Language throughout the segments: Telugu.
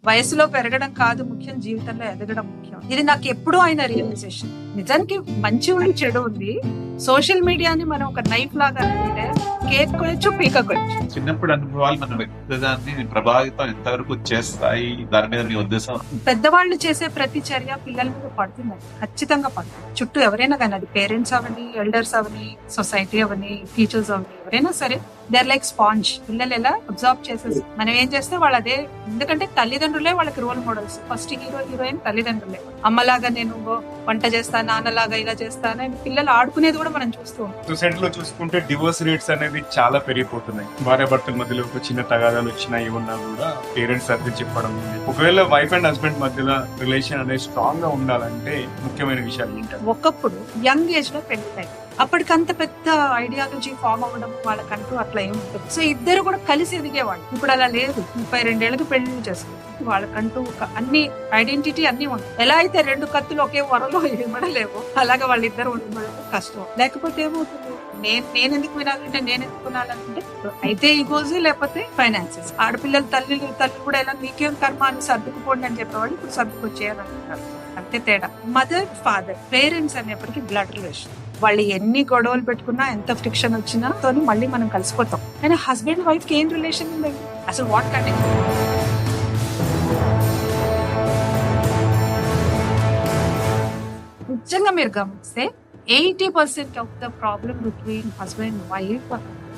వయసులో పెరగడం కాదు ముఖ్యం, జీవితంలో ఎదగడం ముఖ్యం. ఇది నాకు ఎప్పుడూ అయిన రియలైజేషన్. నిజానికి మంచి ఉంది, చెడు ఉంది. సోషల్ మీడియాని మనం ఒక నైఫ్ లాగా అనుకుంటే కేక్ కొయ్యొచ్చు, పీక కొయ్యొచ్చు. చిన్నప్పుడు అనుభవాలు మన వ్యక్తిత్వాన్ని ప్రభావితం ఎంతవరకు చేస్తాయి? దాని మీద మీ ఉద్దేశం? పెద్దవాళ్ళు చేసే ప్రతి చర్య పిల్లల మీద పడుతుంది, ఖచ్చితంగా పడుతుంది. చుట్టూ ఎవరైనా కానీ, అది పేరెంట్స్ అవని, ఎల్డర్స్ అవని, సొసైటీ అవని, టీచర్స్ అవని, ఎవరైనా సరే దే ఆర్ లైక్ స్పాంజ్. పిల్లలు ఎలా అబ్జర్వ్ చేసేసి మనం ఏం చేస్తే వాళ్ళు అదే. ఎందుకంటే తల్లిదండ్రులే వాళ్ళకి role models. First hero heroine తల్లిదండ్రులే. అమ్మలాగా నేను వంట చేస్తా, నాన్నలాగా ఇలా చేస్తాను, పిల్లలు ఆడుకునేది కూడా మనం చూస్తూ ఉంటాం. సొసైటీలో చూసుకుంటే డివోర్స్ రేట్స్ అనేవి చాలా పెరిగిపోతున్నాయి. భార్యాభర్తల మధ్యలో ఒక చిన్న తగాదాలు వచ్చినా ఏమన్నా కూడా పేరెంట్స్ సర్ది చెప్పడం. ఒకవేళ వైఫ్ అండ్ హస్బెండ్ మధ్యలో రిలేషన్ అనేది స్ట్రాంగ్ గా ఉండాలంటే ముఖ్యమైన విషయాలు ఏంటంటే, ఒకప్పుడు యంగ్ ఏజ్ లో పెళ్లి, అప్పటికంత పెద్ద ఐడియాలజీ ఫామ్ అవ్వడం వాళ్ళకంటూ అట్లా ఏముంటుంది. సో ఇద్దరు కూడా కలిసి ఎదిగేవాళ్ళు. ఇప్పుడు అలా లేదు. 32 ఏళ్ళకి పెళ్లి చేసుకుంటారు. వాళ్ళకంటూ ఒక అన్ని ఐడెంటిటీ అన్ని ఉంటాయి. ఎలా అయితే 2 కత్తులు ఒకే వరలో ఇవ్వడలేవు, అలాగే వాళ్ళిద్దరు ఉండడం కష్టం. లేకపోతే ఏమవుతుంది, నేను ఎందుకు వినాలంటే, నేను ఎందుకు వినాలంటే అయితే ఈగోస్, లేకపోతే ఫైనాన్సెస్. ఆడపిల్లలు తల్లి కూడా ఎలా నీకేం కర్మ అని సర్దుకుపోండి అని చెప్పేవాళ్ళు ఇప్పుడు సర్దుకొచ్చేయాలంటున్నారు. అంతే తేడా. మదర్ ఫాదర్ పేరెంట్స్ అనేప్పటికీ బ్లడ్ రిలేషన్. వాళ్ళు ఎన్ని గొడవలు పెట్టుకున్నా, ఎంత ఫ్రిక్షన్ వచ్చినా తోని మళ్ళీ మనం కలిసిపోతాం. కానీ హస్బెండ్ వైఫ్ కి ఏం రిలేషన్ ఉంది అసలు? What connect? నిజంగా మీరు గమనిస్తే 80% of the problem between husband and wife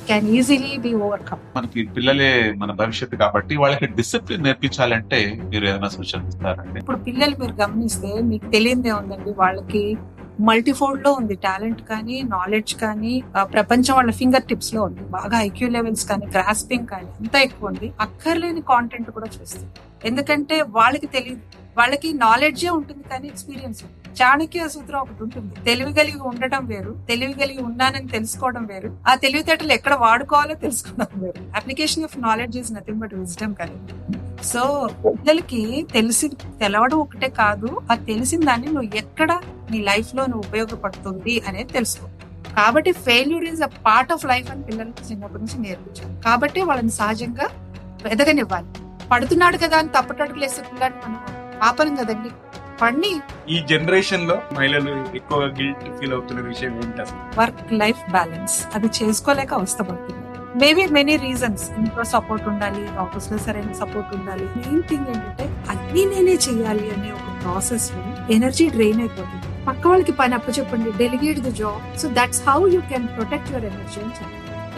can easily B overcome. మనకి పిల్లలే మన భవిష్యత్తు కాబట్టి వాళ్ళకి డిసిప్లిన్ నేర్పించాలంటే మీరు ఏదైనా సూచన ఇస్తారండి? ఇప్పుడు పిల్లలు మీరు గమనిస్తే మీకు తెలియదే ఉందండి, వాళ్ళకి మల్టీఫోల్డ్ లో ఉంది టాలెంట్ కానీ, నాలెడ్జ్ కానీ. ప్రపంచం వాళ్ళ ఫింగర్ టిప్స్ లో ఉంది. బాగా ఐక్యూ లెవెల్స్ కానీ, గ్రాస్పింగ్ కానీ అంతా ఎక్కువ ఉంది. అక్కర్లేని కాంటెంట్ కూడా చూస్తుంది. ఎందుకంటే వాళ్ళకి తెలియదు. వాళ్ళకి నాలెడ్జే ఉంటుంది కానీ ఎక్స్పీరియన్స్ ఉంది. చాణక్య సూత్రం ఒకటి ఉంటుంది. తెలివి కలిగి ఉండటం వేరు, తెలివి కలిగి ఉన్నానని తెలుసుకోవడం వేరు, ఆ తెలివితేటలు ఎక్కడ వాడుకోవాలో తెలుసుకోవడం వేరు. Application of knowledge is nothing but wisdom కదా. సో పిల్లలకి తెలవడం ఒకటే కాదు, ఆ తెలిసిన దాన్ని నువ్వు ఎక్కడ నీ లైఫ్ లో నువ్వు ఉపయోగపడుతుంది అనేది తెలుసుకో. కాబట్టి failure is a part of life అని పిల్లలకి చిన్నప్పటి నుంచి నేర్పించాలి. కాబట్టి వాళ్ళని సహజంగా ఎదగనివ్వాలి. పడుతున్నాడు కదా అని తప్పటడుగులు వేసే పిల్లాన్ని మనం ఆపలం కదండి. పని ఈ జనరేషన్ లో మహిళలు ఎక్కువగా గిల్ట్ ఫీల్ అవుతున్న విషయం ఏంటి అసలు? వర్క్ లైఫ్ బ్యాలెన్స్ అది చేసుకోలేక అవస్థపడుతుంది. Maybe many reasons. ఇంట్లో సపోర్ట్ ఉండాలి, ఆఫీస్ లో సరైన సపోర్ట్ ఉండాలి. మెయిన్ థింగ్ ఏంటంటే అన్ని నేనే చెయ్యాలి అనే ఒక ప్రాసెస్ లో ఎనర్జీ డ్రైన్ అయిపోతుంది. పక్క వాళ్ళకి పని అప్పచెప్పండి, delegate the job. So that's how you can protect your energy.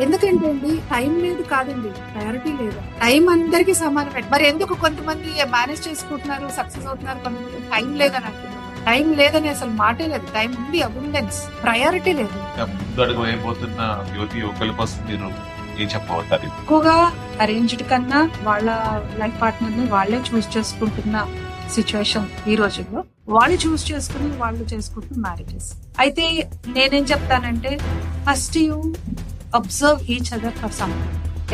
ఎందుకంటే అండి, టైం లేదు కాదండి, ప్రయారిటీ లేదు. టైం అందరికీ సమానమే. మరి ఎందుకు కొంతమంది మేనేజ్ చేసుకుంటున్నారు, సక్సెస్ అవుతున్నారు, కొంతమంది టైం లేదని అంటున్నారు. టైం లేదని అసలు మాటే లేదు. టైం ఉంది, అబుండెన్స్. ప్రయారిటీ లేదు. ముందు అడుగు వేయబోతున్న యువతి యువకుల కోసం మీరు ఏం చెప్పబోతారు? ఎక్కువగా అరేంజ్డ్ కన్నా వాళ్ళ లైఫ్ పార్ట్నర్ ని వాళ్ళే చూస్ చేసుకుంటున్న సిచ్యువేషన్ ఈ రోజుల్లో. వాళ్ళు చూస్ చేసుకుని వాళ్ళు చేసుకుంటున్న మ్యారేజెస్. అయితే నేనేం చెప్తానంటే, first you observe each other for some.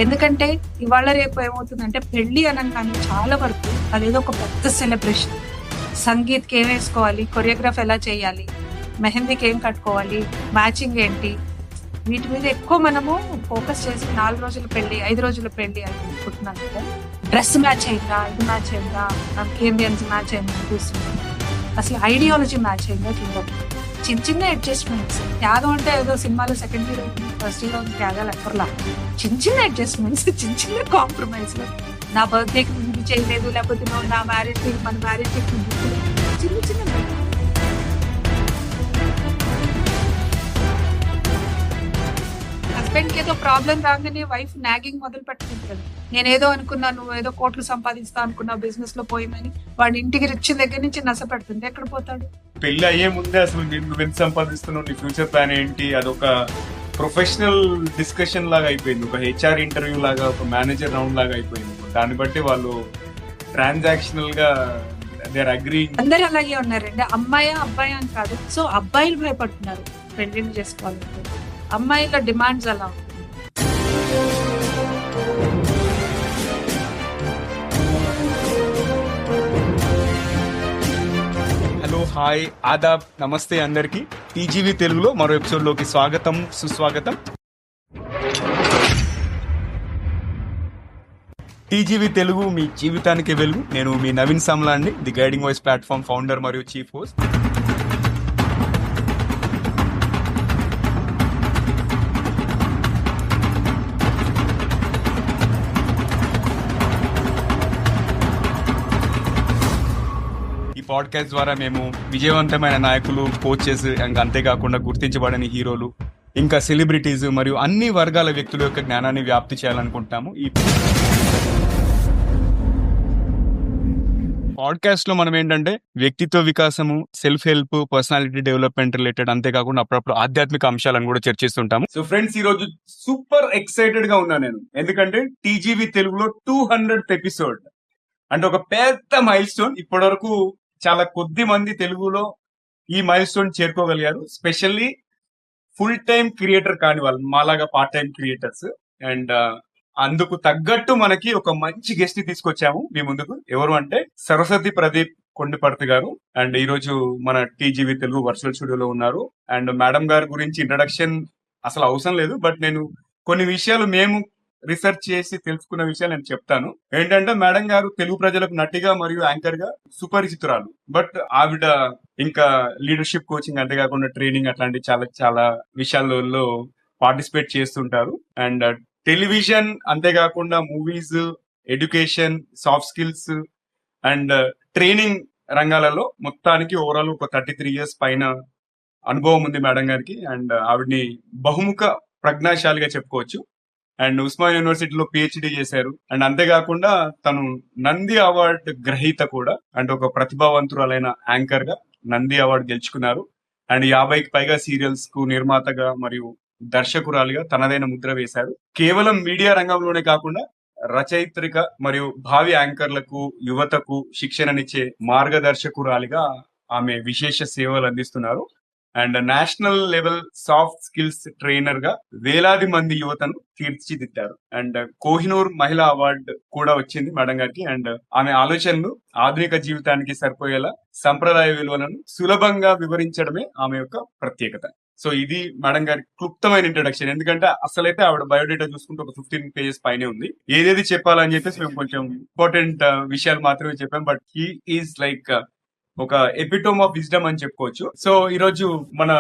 ఎందుకంటే ఇవాళ రేపు ఏమవుతుందంటే, పెళ్లి అనగానే చాలా వరకు అదేదో ఒక పెద్ద సెలబ్రేషన్. సంగీత్కి ఏం వేసుకోవాలి, కొరియోగ్రాఫ్ ఎలా చేయాలి, మెహందీకి ఏం కట్టుకోవాలి, మ్యాచింగ్ ఏంటి, వీటి మీద ఎక్కువ మనము ఫోకస్ చేసి 4 రోజుల పెళ్లి, 5 రోజుల పెళ్లి అని అనుకుంటున్నాం కదా. డ్రెస్ మ్యాచ్ అయిందా, ఇది మ్యాచ్ అయిందా, కేంద్రియన్స్ మ్యాచ్ అయిందా చూస్తున్నాం. అసలు ఐడియాలజీ మ్యాచ్ అయిందా చూడండి. చిన్న చిన్న అడ్జస్ట్మెంట్స్. త్యాగం అంటే ఏదో సినిమాలో సెకండ్ హీరో ఫస్ట్ హీరో త్యాగాలు ఎక్కర్లా. చిన్న చిన్న అడ్జస్ట్మెంట్స్, చిన్న చిన్న కాంప్రమైజ్. నా బర్త్డేకి ఇది చేయలేదు, లేకపోతే నా మ్యారేజ్ మన మ్యారేజ్ చిన్న చిన్న. హస్బెండ్ కి ఏదో ప్రాబ్లం రాగానే వైఫ్ నాగింగ్ మొదలు పెట్టుకుంటుంది. నేనేదో అనుకున్నా, నువ్వు ఏదో కోట్లు సంపాదిస్తా అనుకున్నావు, బిజినెస్ లో పోయిమని వాడి ఇంటికి రిచ్చిన దగ్గర నుంచి నశ పెడుతుంది. ఎక్కడ పోతాడు? పెళ్లి అయ్యే ముందే అసలు నువ్వు ఎంత సంపాదిస్తున్నావు, నీ ఫ్యూచర్ ప్లాన్ ఏంటి, అదొక ప్రొఫెషనల్ డిస్కషన్ లాగా అయిపోయింది. ఒక హెచ్ఆర్ ఇంటర్వ్యూ లాగా, ఒక మేనేజర్ రౌండ్ లాగా అయిపోయింది. దాన్ని బట్టి వాళ్ళు ట్రాన్సాక్షనల్ గా అందరు అలాగే ఉన్నారండి. అమ్మాయి అబ్బాయి అని కాదు. సో అబ్బాయిలు భయపడుతున్నారు పెళ్లిళ్ళు చేసుకోవాలంటే, అమ్మాయిల డిమాండ్స్ అలా ఉంటుంది. హలో, హాయ్, ఆదాబ్, నమస్తే అందరికి. టీజీవీ తెలుగులో మరో ఎపిసోడ్ లోకి స్వాగతం, సుస్వాగతం. టీజీవీ తెలుగు మీ జీవితానికి వెలుగు. నేను మీ నవీన్ సమ్లా అండి, the guiding voice platform founder మరియు చీఫ్ హోస్ట్. ఈ పాడ్కాస్ట్ ద్వారా మేము విజయవంతమైన నాయకులు, కోచెస్, ఇంకా అంతేకాకుండా గుర్తించబడని హీరోలు, ఇంకా సెలబ్రిటీస్ మరియు అన్ని వర్గాల వ్యక్తుల యొక్క జ్ఞానాన్ని వ్యాప్తి చేయాలనుకుంటున్నాము. ఈ పాడ్కాస్ట్ లో మనం ఏంటంటే వ్యక్తిత్వ వికాసము, self help, personality development related, అంతేకాకుండా అప్పుడప్పుడు ఆధ్యాత్మిక అంశాలను కూడా చర్చిస్తుంటాము. సో ఫ్రెండ్స్, ఈ రోజు సూపర్ ఎక్సైటెడ్ గా ఉన్నా నేను, ఎందుకంటే టీజీవీ తెలుగులో 200th ఎపిసోడ్ అంటే ఒక పెద్ద మైల్ స్టోన్. ఇప్పటి వరకు చాలా కొద్ది మంది తెలుగులో ఈ మైల్ స్టోన్ చేరుకోగలిగారు, స్పెషల్లీ ఫుల్ టైం క్రియేటర్ కాని వాళ్ళు, మాలాగా పార్ట్ టైం క్రియేటర్స్. అండ్ అందుకు తగ్గట్టు మనకి ఒక మంచి గెస్ట్ ని తీసుకొచ్చాము మీ ముందుకు. ఎవరు అంటే సరస్వతి ప్రదీప్ కొండపర్తి గారు. అండ్ ఈ రోజు మన టీజీవీ తెలుగు వర్చువల్ స్టూడియోలో ఉన్నారు. అండ్ మేడం గారి గురించి ఇంట్రడక్షన్ అసలు అవసరం లేదు, బట్ నేను కొన్ని విషయాలు మేము రీసెర్చ్ చేసి తెలుసుకున్న విషయాలు నేను చెప్తాను. ఏంటంటే మేడం గారు తెలుగు ప్రజలకు నటిగా మరియు యాంకర్ గా సుపరిచితురాలు. బట్ ఆవిడ ఇంకా లీడర్షిప్ కోచింగ్, అంతేకాకుండా ట్రైనింగ్, అట్లాంటి చాలా చాలా విషయాలలో పార్టిసిపేట్ చేస్తుంటారు. అండ్ టెలివిజన్, అంతేకాకుండా movies, education, soft skills and training రంగాలలో మొత్తానికి ఓవరాల్ ఒక 33 years పైన అనుభవం ఉంది మేడం గారికి. అండ్ ఆవిడ్ని బహుముఖ ప్రజ్ఞాశాలిగా చెప్పుకోవచ్చు. అండ్ ఉస్మాన్ యూనివర్సిటీలో PhD చేశారు. అండ్ అంతేకాకుండా తను నంది అవార్డ్ గ్రహీత కూడా. అంటే ఒక ప్రతిభావంతురాలైన యాంకర్ గా నంది అవార్డు గెలుచుకున్నారు. అండ్ 50కి పైగా సీరియల్స్ కు నిర్మాతగా మరియు దర్శకురాలిగా తనదైన ముద్ర వేశారు. కేవలం మీడియా రంగంలోనే కాకుండా రచయిత్రిక మరియు భావి యాంకర్లకు, యువతకు శిక్షణనిచ్చే మార్గదర్శకురాలిగా ఆమె విశేష సేవలు అందిస్తున్నారు. And national level soft skills trainer గా వేలాది మంది యువతను తీర్చిదిద్దారు. అండ్ కోహినూర్ మహిళా అవార్డు కూడా వచ్చింది మేడం గారికి. అండ్ ఆమె ఆలోచనలు ఆధునిక జీవితానికి సరిపోయేలా సంప్రదాయ విలువలను సులభంగా వివరించడమే ఆమె యొక్క ప్రత్యేకత. సో ఇది మేడం గారి క్లుప్తమైన ఇంట్రడక్షన్. ఎందుకంటే అసలైతే ఆవిడ బయోడేటా చూసుకుంటే ఒక 15 pages పైనే ఉంది. ఏదేది చెప్పాలని చెప్పేసి మేము కొంచెం ఇంపార్టెంట్ విషయాలు మాత్రమే చెప్పాం. బట్ హీ ఈజ్ లైక్ ఒక ఎపిటోమ్ ఆఫ్ విజ్డమ్ అని చెప్పుకోవచ్చు. సో ఈ రోజు మన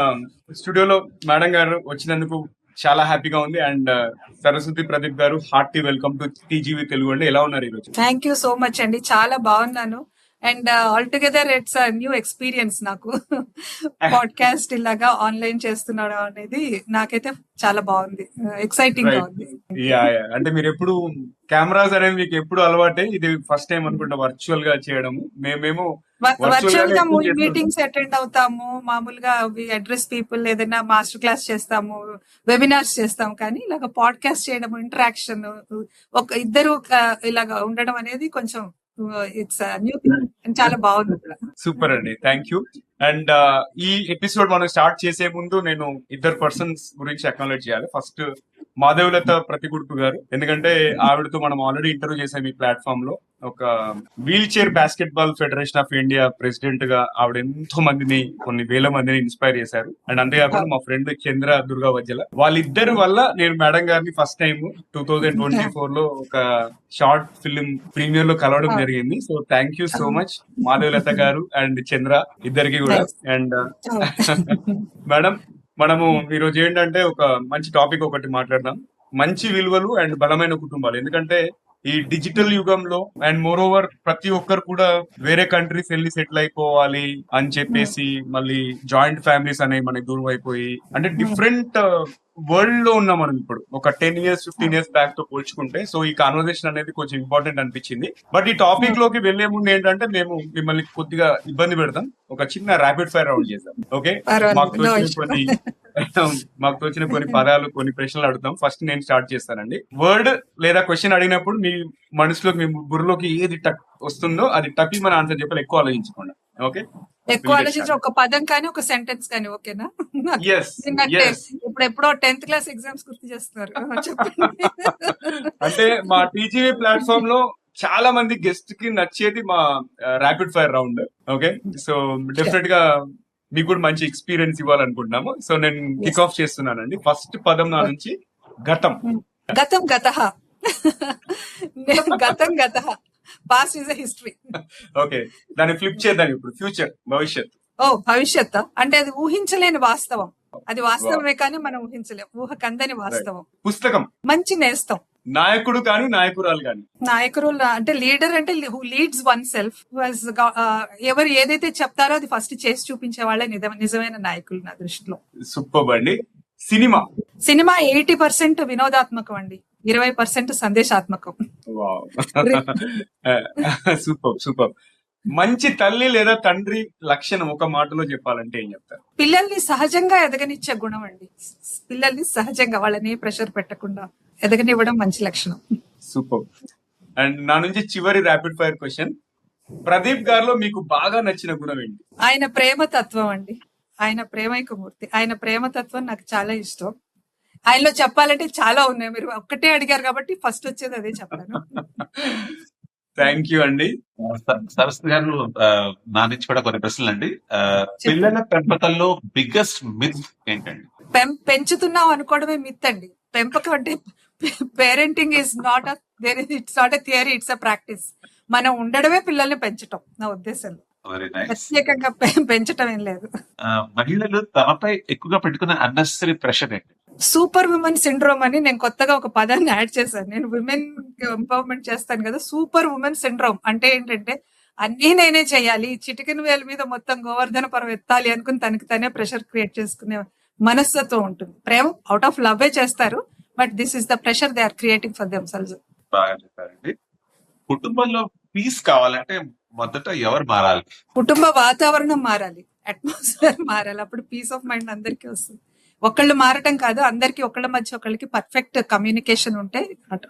స్టూడియోలో మేడం గారు వచ్చినందుకు చాలా హ్యాపీగా ఉంది. అండ్ సరస్వతి ప్రదీప్ గారు, hearty welcome to TGV Telugu అండి. ఎలా ఉన్నారు ఈ రోజు? థ్యాంక్ యూ సో మచ్ అండి, చాలా బాగున్నాను. And all together it's new experience నాకు. పాడ్కాస్ట్ ఇలాగా ఆన్లైన్ చేస్తున్నాడు అనేది నాకైతే చాలా బాగుంది, ఎక్సైటింగ్ గా ఉంది. అంటే మీరు ఎప్పుడు కెమెరాస్ అనేవి మీకు ఎప్పుడు అలవాటే, ఇది ఫస్ట్ టైం అనుకుంటా వర్చువల్ గా చేయడము. మేమేమో వర్చువల్ గా మీటింగ్స్ అటెండ్ అవుతాము, మామూలుగా అడ్రస్ పీపుల్, ఏదైనా మాస్టర్ క్లాస్ చేస్తాము, వెబినార్స్ చేస్తాము. కానీ ఇలాగ పాడ్కాస్ట్ చేయడం, ఇంటరాక్షన్, ఒక ఇద్దరు ఇలాగా ఉండడం అనేది కొంచెం ఇట్స్ న్యూ థింగ్, చాలా బాగుంది. సూపర్ అండి, థ్యాంక్ యూ. అండ్ ఈ ఎపిసోడ్ మనం స్టార్ట్ చేసే ముందు నేను ఇద్దరు పర్సన్స్ గురించి అక్నాలెడ్జ్ చేయాలి. ఫస్ట్ మాధవలత ప్రతిగుడుపు గారు, ఎందుకంటే ఆవిడతో మనం ఆల్రెడీ ఇంటర్వ్యూ చేసాం ఈ ప్లాట్ఫామ్ లో. ఒక wheelchair basketball federation of India president గా ఆవిడ ఎంతో మందిని, కొన్ని వేల మందిని ఇన్స్పైర్ చేశారు. అండ్ అంతేకాకుండా మా ఫ్రెండ్ చంద్ర దుర్గా వజ్జల, వాళ్ళిద్దరి వల్ల నేను మేడం గారిని ఫస్ట్ టైం 2024 లో ఒక షార్ట్ ఫిల్మ్ ప్రీమియర్ లో కలవడం జరిగింది. So thank you so much Madhavalatha గారు అండ్ చంద్ర ఇద్దరికి కూడా. అండ్ మేడం, మనము ఈరోజు ఏంటంటే ఒక మంచి టాపిక్ ఒకటి మాట్లాడదాం, మంచి విలువలు అండ్ బలమైన కుటుంబాలు. ఎందుకంటే ఈ డిజిటల్ యుగంలో అండ్ మోర్ ఓవర్ ప్రతి ఒక్కరు కూడా వేరే కంట్రీస్ వెళ్ళి సెటిల్ అయిపోవాలి అని చెప్పేసి, మళ్ళీ జాయింట్ ఫ్యామిలీస్ అనేవి మనకి దూరం అయిపోయి, అంటే డిఫరెంట్ వరల్డ్ లో ఉన్నాం మనం ఇప్పుడు ఒక 10 years 15 years బ్యాక్ తో పోల్చుకుంటే. సో ఈ కాన్వర్సేషన్ అనేది కొంచెం ఇంపార్టెంట్ అనిపించింది. బట్ ఈ టాపిక్ లోకి వెళ్లే ముందు ఏంటంటే మేము మిమ్మల్ని కొద్దిగా ఇబ్బంది పెడతాం, ఒక చిన్న ర్యాపిడ్ ఫైర్ రౌండ్ చేద్దాం. ఓకే, మాకు తోచిన కొన్ని పదాలు, కొన్ని ప్రశ్నలు అడుగుతాం. ఫస్ట్ నేను స్టార్ట్ చేస్తానండి. వర్డ్ లేదా క్వశ్చన్ అడిగినప్పుడు మీ మనసులోకి, మీ బుర్రలోకి ఏది టక్ వస్తుందో అది టక్ మన ఆన్సర్ చెప్పాలి, ఎక్కువ ఆలోచించకుండా. ఓకే, ఎక్కువ ఆలోచించి ఒక పదం కానీ ఒక సెంటెన్స్ కానీ. ఓకేనా? ఇప్పుడు ఎప్పుడో 10th క్లాస్ ఎగ్జామ్స్ గుర్తు చేస్తున్నారు. అంటే మా టీజీవీ ప్లాట్ఫామ్ లో చాలా మంది గెస్ట్ కి నచ్చేది మా rapid fire round. Okay, so definite గా మీకు కూడా మంచి ఎక్స్పీరియన్స్ ఇవ్వాలనుకుంటున్నాము. సో నేను కిక్ ఆఫ్ చేస్తున్నానండి. ఫస్ట్ పదం నా నుంచి గతం. గతం గతః. నేను గతం గత, past is a history. Okay, దాన్ని ఫ్లిప్ చేద్దాం ఇప్పుడు, ఫ్యూచర్, భవిష్యత్. ఓ భవిష్యత్ అంటే అది ఊహించలేని వాస్తవం. అది వాస్తవమే కానీ మనం ఊహించలేం, ఊహకందని వాస్తవం. పుస్తకం, మంచి నేస్తం. నాయకుడు కానీ నాయకురాలు కానీ. నాయకులు అంటే లీడర్ అంటే హూ లీడ్స్ వన్ సెల్ఫ్, ఎవరు ఏదైతే చెప్తారో అది ఫస్ట్ చేసి చూపించే వాళ్ళే నిజమైన నాయకులు నా దృష్టిలో. సూపర్ అండి. సినిమా, సినిమా 80% వినోదాత్మకం అండి, 20% సందేశాత్మకం. Super super. మంచి తల్లి లేదా తండ్రి లక్షణం ఒక మాటలో చెప్పాలంటే ఏం చెప్తారు? పిల్లల్ని సహజంగా ఎదగనిచ్చే గుణం అండి. పిల్లల్ని సహజంగా వాళ్ళని ప్రెషర్ పెట్టకుండా ఎదగనివ్వడం మంచి లక్షణం. సూపర్. అండ్ నా నుంచి చివరి ర్యాపిడ్ ఫైర్ క్వశ్చన్, ప్రదీప్ గారిలో మీకు బాగా నచ్చిన గుణం ఏంటి? ఆయన ప్రేమతత్వం అండి, ఆయన ప్రేమైకమూర్తి. ఆయన ప్రేమతత్వం నాకు చాలా ఇష్టం. ఆయనలో చెప్పాలంటే చాలా ఉన్నాయి, మీరు ఒక్కటే అడిగారు కాబట్టి ఫస్ట్ వచ్చేది అదే చెప్పాను. థ్యాంక్ యూ అండి. సరస్వతి గారు, నా నుంచి కూడా కొన్ని ప్రశ్నలు అండి. పిల్లల పెంపకంలో బిగ్గెస్ట్ మిత్ ఏంటండి? పెంచుతున్నాం అనుకోవడమే మిత్ అండి. పెంపకం అంటే parenting it's not a theory, it's a practice. మనం ఉండడమే పిల్లల్ని పెంచటం నా ఉద్దేశంలో. Very nice. ప్రత్యేకంగా పెంచటం ఏం లేదు. మహిళలు తమపై ఎక్కువగా పెట్టుకున్న అన్నెసరీ ప్రెషర్ ఏంటి? సూపర్ ఉమెన్ సిండ్రోమ్ అని నేను కొత్తగా ఒక పదాన్ని యాడ్ చేశాను. నేను విమెన్ ఎంపవర్మెంట్ చేస్తాను కదా, సూపర్ ఉమెన్ సిండ్రోమ్ అంటే ఏంటంటే అన్నీ నేనే చేయాలి, చిటికెన్ వేల మీద మొత్తం గోవర్ధన పర్వం ఎత్తాలి అనుకుని తనకి తనే ప్రెషర్ క్రియేట్ చేసుకునే మనస్తత్వం ఉంటుంది. ప్రేమ అవుట్ ఆఫ్ లవ్ చేస్తారు, but this is the pressure they are creating for themselves. బాగా చెప్పారండి. కుటుంబంలో పీస్ కావాలంటే మొదట ఎవరు మారాలి? కుటుంబ వాతావరణం మారాలి, అట్మాస్ఫియర్ మారాలి, అప్పుడు పీస్ ఆఫ్ మైండ్ అందరికీ వస్తుంది. ఒకళ్ళు మారటం కాదు, అందరికి ఒకళ్ళ మధ్య ఒకళ్ళకి పర్ఫెక్ట్ కమ్యూనికేషన్ ఉంటే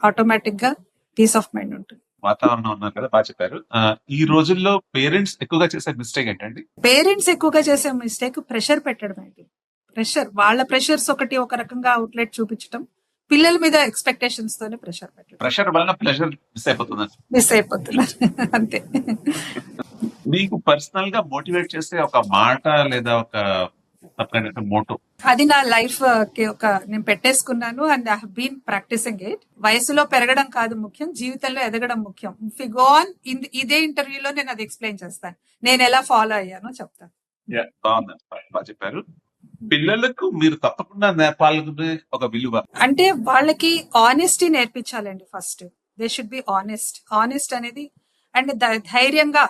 ఆటోమేటిక్ గా పీస్ ఆఫ్ మైండ్ ఉంటుంది. వాతావరణం ఉన్నారు కదా, బాగా చెప్పారు. ఈ రోజుల్లో పేరెంట్స్ ఎక్కువగా చేసే మిస్టేక్ ఏంటండి? పేరెంట్స్ ఎక్కువగా చేసే మిస్టేక్ ప్రెషర్ పెట్టడం అండి. వాళ్ళ ప్రెషర్స్ ఒక రకంగా అవుట్లెట్ చూపించడం, పిల్లల మీద ఎక్స్పెక్టేషన్స్ తోనే ప్రెషర్ పెట్టడం. ప్రెషర్ వల్ల ప్లెజర్ మిస్ అయిపోతుంది అంతే. మీకు పర్సనల్ గా మోటివేట్ చేసే ఒక మాట లేదా ఒక మోటో? అది నా లైఫ్ కి నేను పెట్టేసుకున్నాను and I have been practising it. వయసులో పెరగడం కాదు ముఖ్యం, జీవితంలో ఎదగడం ముఖ్యం. ఇఫ్ యు గో ఆన్, ఇదే ఇంటర్వ్యూలో నేను అది ఎక్స్ప్లెయిన్ చేస్తాను, నేను ఎలా ఫాలో అయ్యానో చెప్తాను. బాగుందండి, బాగా చెప్పారు. పిల్లలకు మీరు తప్పకుండా నేర్పాలనుకునే ఒక విలువ అంటే వాళ్ళకి ఆనెస్టీ నేర్పించాలండి. First they should be honest అనేది, అండ్ ధైర్యంగా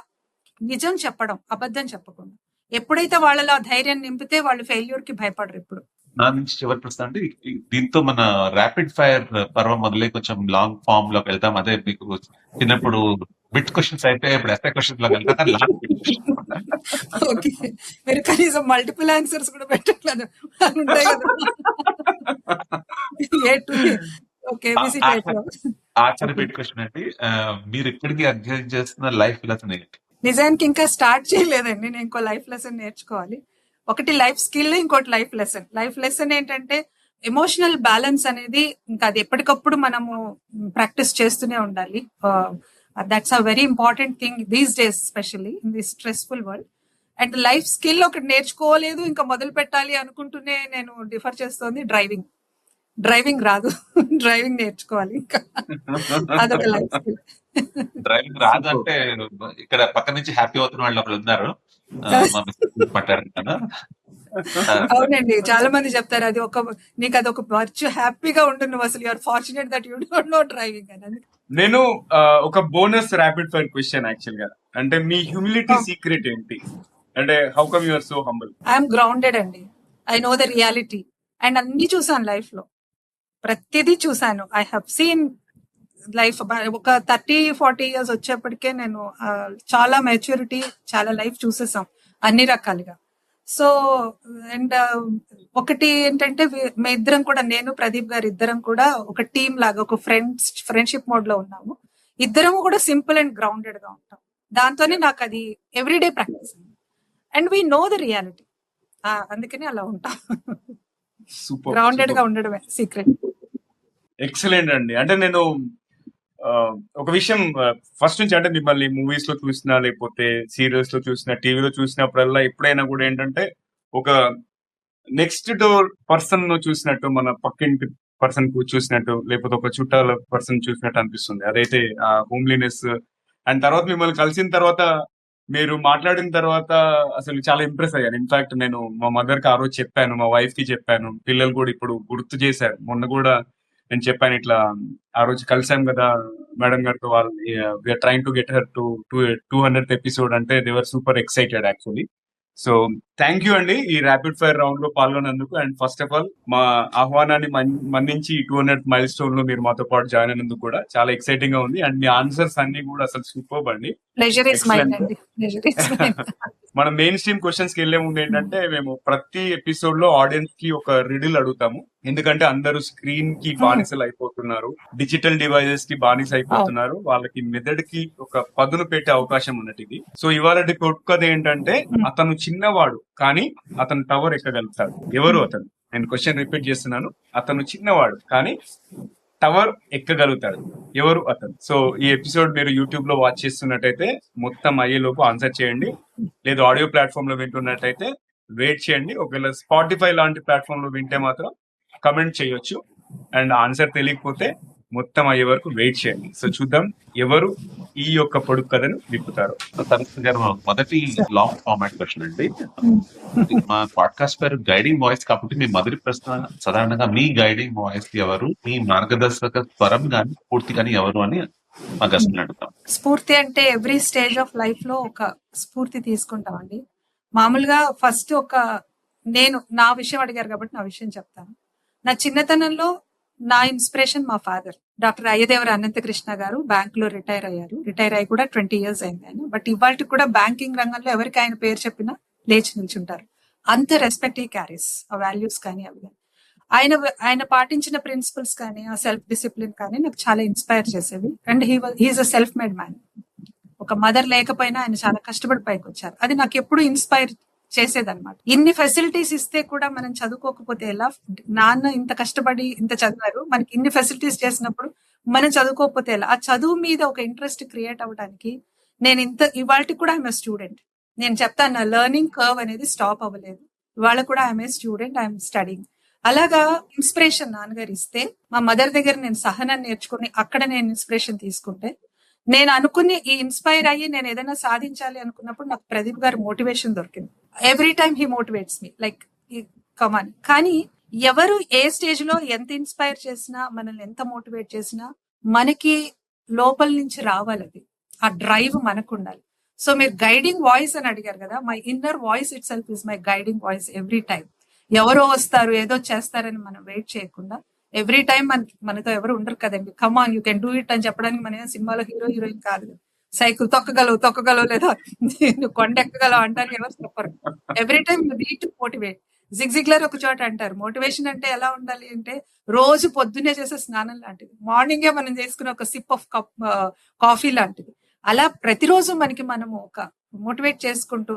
నిజం చెప్పడం, అబద్ధం చెప్పకుండా. ఎప్పుడైతే వాళ్ళలో ధైర్యం నింపితే వాళ్ళు ఫెయిల్యూర్ కి భయపడరు. ఇప్పుడు నా నుంచి చివరి ప్రశ్న అండి, దీంతో మన ర్యాపిడ్ ఫైర్ పర్వం మొదలై కొంచెం లాంగ్ ఫామ్ లోకి వెళ్తాం. అదే మీకు చిన్నప్పుడు బిట్ క్వశ్చన్స్ అయితే ఇప్పుడు ఎస్ఐ క్వశ్చన్స్ లోకి వెళ్తాం. ఓకే, మీరు కనీసం మల్టిపుల్ ఆన్సర్స్ కూడా పెట్టట్లేదు ఉంటాయి కదా. ఆచార్య బిట్ క్వశ్చన్ అండి, మీరు ఇప్పటికీ అధ్యయనం చేస్తున్న లైఫ్ లెసన్ ఏంటి? నిజానికి ఇంకా స్టార్ట్ చేయలేదండి, నేను ఇంకో లైఫ్ లెసన్ నేర్చుకోవాలి. ఒకటి లైఫ్ స్కిల్, ఇంకోటి లైఫ్ లెసన్. లైఫ్ లెసన్ ఏంటంటే ఎమోషనల్ బ్యాలెన్స్ అనేది ఇంకా అది ఎప్పటికప్పుడు మనము ప్రాక్టీస్ చేస్తూనే ఉండాలి. That's a very important thing these days, especially in this stressful world. And life skill ఒకటి నేర్చుకోలేదు, ఇంకా మొదలు పెట్టాలి అనుకుంటూనే నేను డిఫర్ చేస్తోంది డ్రైవింగ్ రాదు, డ్రైవింగ్ నేర్చుకోవాలి ఇంకా, అదొక లైఫ్ స్కిల్. డ్రైవింగ్ రాదు అంటే ఇక్కడ పక్క నుంచి హ్యాపీ అవుతున్న వాళ్ళు ఒకరు ఉన్నారు, పట్టారు కదా. అవునండి, చాలా మంది చెప్తారు అది నీకు అదొక వర్చు, హ్యాపీగా ఉండు నువ్వు, అసలు you're fortunate that you don't know driving అని. నేను ఒక bonus rapid fire question actual గా, అంటే మీ హ్యూమిలిటీ సీక్రెట్ ఏంటి? అంటే how come you are so humble? I'm grounded అండి, I know the reality. And అన్ని చూసాను లైఫ్ లో, ప్రతిదీ చూసాను. I have seen life. ఒక 30-40 years వచ్చేప్పటికే నేను చాలా మెచ్యూరిటీ, చాలా లైఫ్ చూసేసాం అన్ని రకాలుగా. సో అండ్ ఒకటి ఏంటంటే మేము ఇద్దరం కూడా, నేను ప్రదీప్ గారు ఇద్దరం కూడా ఒక టీమ్ లాగా, ఒక ఫ్రెండ్షిప్ మోడ్ లో ఉన్నాము. ఇద్దరం కూడా సింపుల్ అండ్ గ్రౌండెడ్ గా ఉంటాం. దాంతోనే నాకు అది everyday practice and we know the reality, అందుకని అలా ఉంటాం. గ్రౌండెడ్ గా ఉండడమే సీక్రెట్. ఎక్సలెంట్ అండి. అంటే నేను ఒక విషయం ఫస్ట్ నుంచి, అంటే మిమ్మల్ని మూవీస్ లో చూసినా, లేకపోతే సీరియల్స్ లో చూసినా, టీవీలో చూసినప్పుడల్లా ఎప్పుడైనా కూడా ఏంటంటే ఒక నెక్స్ట్ డోర్ పర్సన్ ను చూసినట్టు, మన పక్కింటి పర్సన్ చూసినట్టు, లేకపోతే ఒక చుట్టాల పర్సన్ చూసినట్టు అనిపిస్తుంది. అదైతే ఆ హోమ్లీనెస్. అండ్ తర్వాత మిమ్మల్ని కలిసిన తర్వాత, మీరు మాట్లాడిన తర్వాత అసలు చాలా ఇంప్రెస్ అయ్యాను. ఇన్ఫాక్ట్ నేను మా మదర్ కి ఆ రోజు చెప్పాను, మా వైఫ్ కి చెప్పాను, పిల్లలు కూడా ఇప్పుడు గుర్తు చేశారు. మొన్న కూడా నేను చెప్పాను ఇట్లా, ఆ రోజు కలిసాం కదా మేడం గారితో, వాళ్ళు we're trying to get her to 200th episode అంటే they were super excited actually. So thank you అండి ఈ ర్యాపిడ్ ఫైర్ రౌండ్ లో పాల్గొన్నందుకు. అండ్ ఫస్ట్ ఆఫ్ ఆల్ మా ఆహ్వానాన్ని మన్నించి 200 మైల్ స్టోన్ లో మీరు మాతో పాటు జాయిన్ అయినందుకు కూడా చాలా ఎక్సైటింగ్ గా ఉంది. అండ్ మీ ఆన్సర్స్ అన్ని కూడా అసలు సూపర్ అండి, ప్లెజర్ ఇస్ మైన్ ఎక్సలెంట్. అండి, ప్లెజర్ ఇస్ మైన్. మనం మెయిన్ స్ట్రీమ్ క్వశ్చన్స్ కి వెళ్లే ముందు ఏంటంటే, మేము ప్రతి ఎపిసోడ్ లో ఆడియన్స్ కి ఒక రిడిల్ అడుగుతాము. ఎందుకంటే అందరూ స్క్రీన్ కి బానిసలు అయిపోతున్నారు, డిజిటల్ డివైజెస్ కి బానిస అయిపోతున్నారు, వాళ్ళకి మెదడుకి ఒక పదును పెట్టే అవకాశం ఉన్నట్టు ఇది. సో ఇవాళ కొట్టుకది ఏంటంటే, అతను చిన్నవాడు కానీ అతను టవర్ ఎక్కగలుగుతాడు. ఎవరు అతను? నేను క్వశ్చన్ రిపీట్ చేస్తున్నాను. అతను చిన్నవాడు కానీ టవర్ ఎక్కగలుగుతాడు. ఎవరు అతను? సో ఈ ఎపిసోడ్ మీరు యూట్యూబ్ లో వాచ్ చేస్తున్నట్టయితే మొత్తం అయ్యేలోపు ఆన్సర్ చేయండి. లేదు ఆడియో ప్లాట్ఫామ్ లో వింటున్నట్టయితే వెయిట్ చేయండి. ఒకవేళ స్పాటిఫై లాంటి ప్లాట్ఫామ్ లో వింటే మాత్రం కమెంట్ చేయొచ్చు. అండ్ ఆన్సర్ తెలియకపోతే మొత్తం అయ్యే వరకు వెయిట్ చేయండి. సో చూద్దాం ఎవరు ఈ యొక్క పొడుగు కథను విప్పుతారు. తరుణ్ గారు, మొదటి లాంగ్ ఫార్మాట్ క్వశ్చన్ అండి. మా పాడ్కాస్ట్ పేరు గైడింగ్ వాయిస్ కాబట్టి మీ మొదటి ప్రశ్న సాధారణంగా మీ గైడింగ్ వాయిస్ ఎవరు, మీ మార్గదర్శక స్వరం గాని పూర్తి కానీ ఎవరు అని మా గెస్ట్ అడుగుతాం. స్ఫూర్తి అంటే ఎవ్రీ స్టేజ్ ఆఫ్ లైఫ్ లో ఒక స్ఫూర్తి తీసుకుంటామండి. మామూలుగా ఫస్ట్ నేను నా విషయం అడిగారు కాబట్టి నా విషయం చెప్తాను. నా చిన్నతనంలో నా ఇన్స్పిరేషన్ మా ఫాదర్ డాక్టర్ అయ్యదేవర అనంతకృష్ణ గారు. బ్యాంక్ లో రిటైర్ అయ్యారు. రిటైర్ అయ్యి కూడా 20 years అయింది ఆయన. బట్ ఇవాళకి కూడా బ్యాంకింగ్ రంగంలో ఎవరికి ఆయన పేరు చెప్పినా లేచి నిల్చుంటారు. అంత రెస్పెక్ట్ ఈ క్యారీస్, ఆ వాల్యూస్ కానీ అవి కానీ. ఆయన పాటించిన ప్రిన్సిపల్స్ కానీ ఆ సెల్ఫ్ డిసిప్లిన్ కానీ నాకు చాలా ఇన్స్పైర్ చేసేవి. And he's a self made man. ఒక మదర్ లేకపోయినా ఆయన చాలా కష్టపడి పైకి వచ్చారు. అది నాకు ఎప్పుడు ఇన్స్పైర్ చేసేదన్నమాట. ఇన్ని ఫెసిలిటీస్ ఇస్తే కూడా మనం చదువుకోకపోతే ఎలా? నాన్న ఇంత కష్టపడి ఇంత చదివారు, మనకి ఇన్ని ఫెసిలిటీస్ చేసినప్పుడు మనం చదువుకోకపోతే ఎలా? ఆ చదువు మీద ఒక ఇంట్రెస్ట్ క్రియేట్ అవ్వడానికి నేను ఇవాళకి కూడా ఐఎమ్ స్టూడెంట్. నేను చెప్తాను, నా లెర్నింగ్ కర్వ్ అనేది స్టాప్ అవ్వలేదు. ఇవాళ కూడా I'm a student, I'm studying. అలాగా ఇన్స్పిరేషన్ నాన్నగారు ఇస్తే, మా మదర్ దగ్గర నేను సహనాన్ని నేర్చుకుని అక్కడ నేను ఇన్స్పిరేషన్ తీసుకుంటే, నేను అనుకుని ఈ ఇన్స్పైర్ అయ్యి నేను ఏదైనా సాధించాలి అనుకున్నప్పుడు నాకు ప్రదీప్ గారు మోటివేషన్ దొరికింది. Every time he motivates me like come on. కానీ ఎవరు ఏ స్టేజ్ లో ఎంత ఇన్స్పైర్ చేసినా, మనల్ని ఎంత మోటివేట్ చేసినా, మనకి లోపల నుంచి రావాలి. అది ఆ డ్రైవ్ మనకు ఉండాలి. సో మీరు గైడింగ్ వాయిస్ అని అడిగారు కదా, my inner voice it self is my guiding voice every time. ఎవరో వస్తారు ఏదో చేస్తారని మనం వెయిట్ చేయకుండా, ఎవ్రీ టైం మనతో ఎవరు ఉండరు కదండి. Come on you can do it అని చెప్పడానికి మన సినిమాలో హీరో హీరోయిన్ కాదు. సైకిల్ తొక్కగలవు లేదా నువ్వు కొండ ఎక్కగలవు అంటారు ఎవరు చెప్పరు. Every time you need to motivate. Zig Ziglar ఒక చోట అంటారు, మోటివేషన్ అంటే ఎలా ఉండాలి అంటే రోజు పొద్దున్నే చేసే స్నానం లాంటిది, మార్నింగే మనం చేసుకునే ఒక సిప్ ఆఫ్ కాఫీ లాంటిది. అలా ప్రతిరోజు మనము ఒక మోటివేట్ చేసుకుంటూ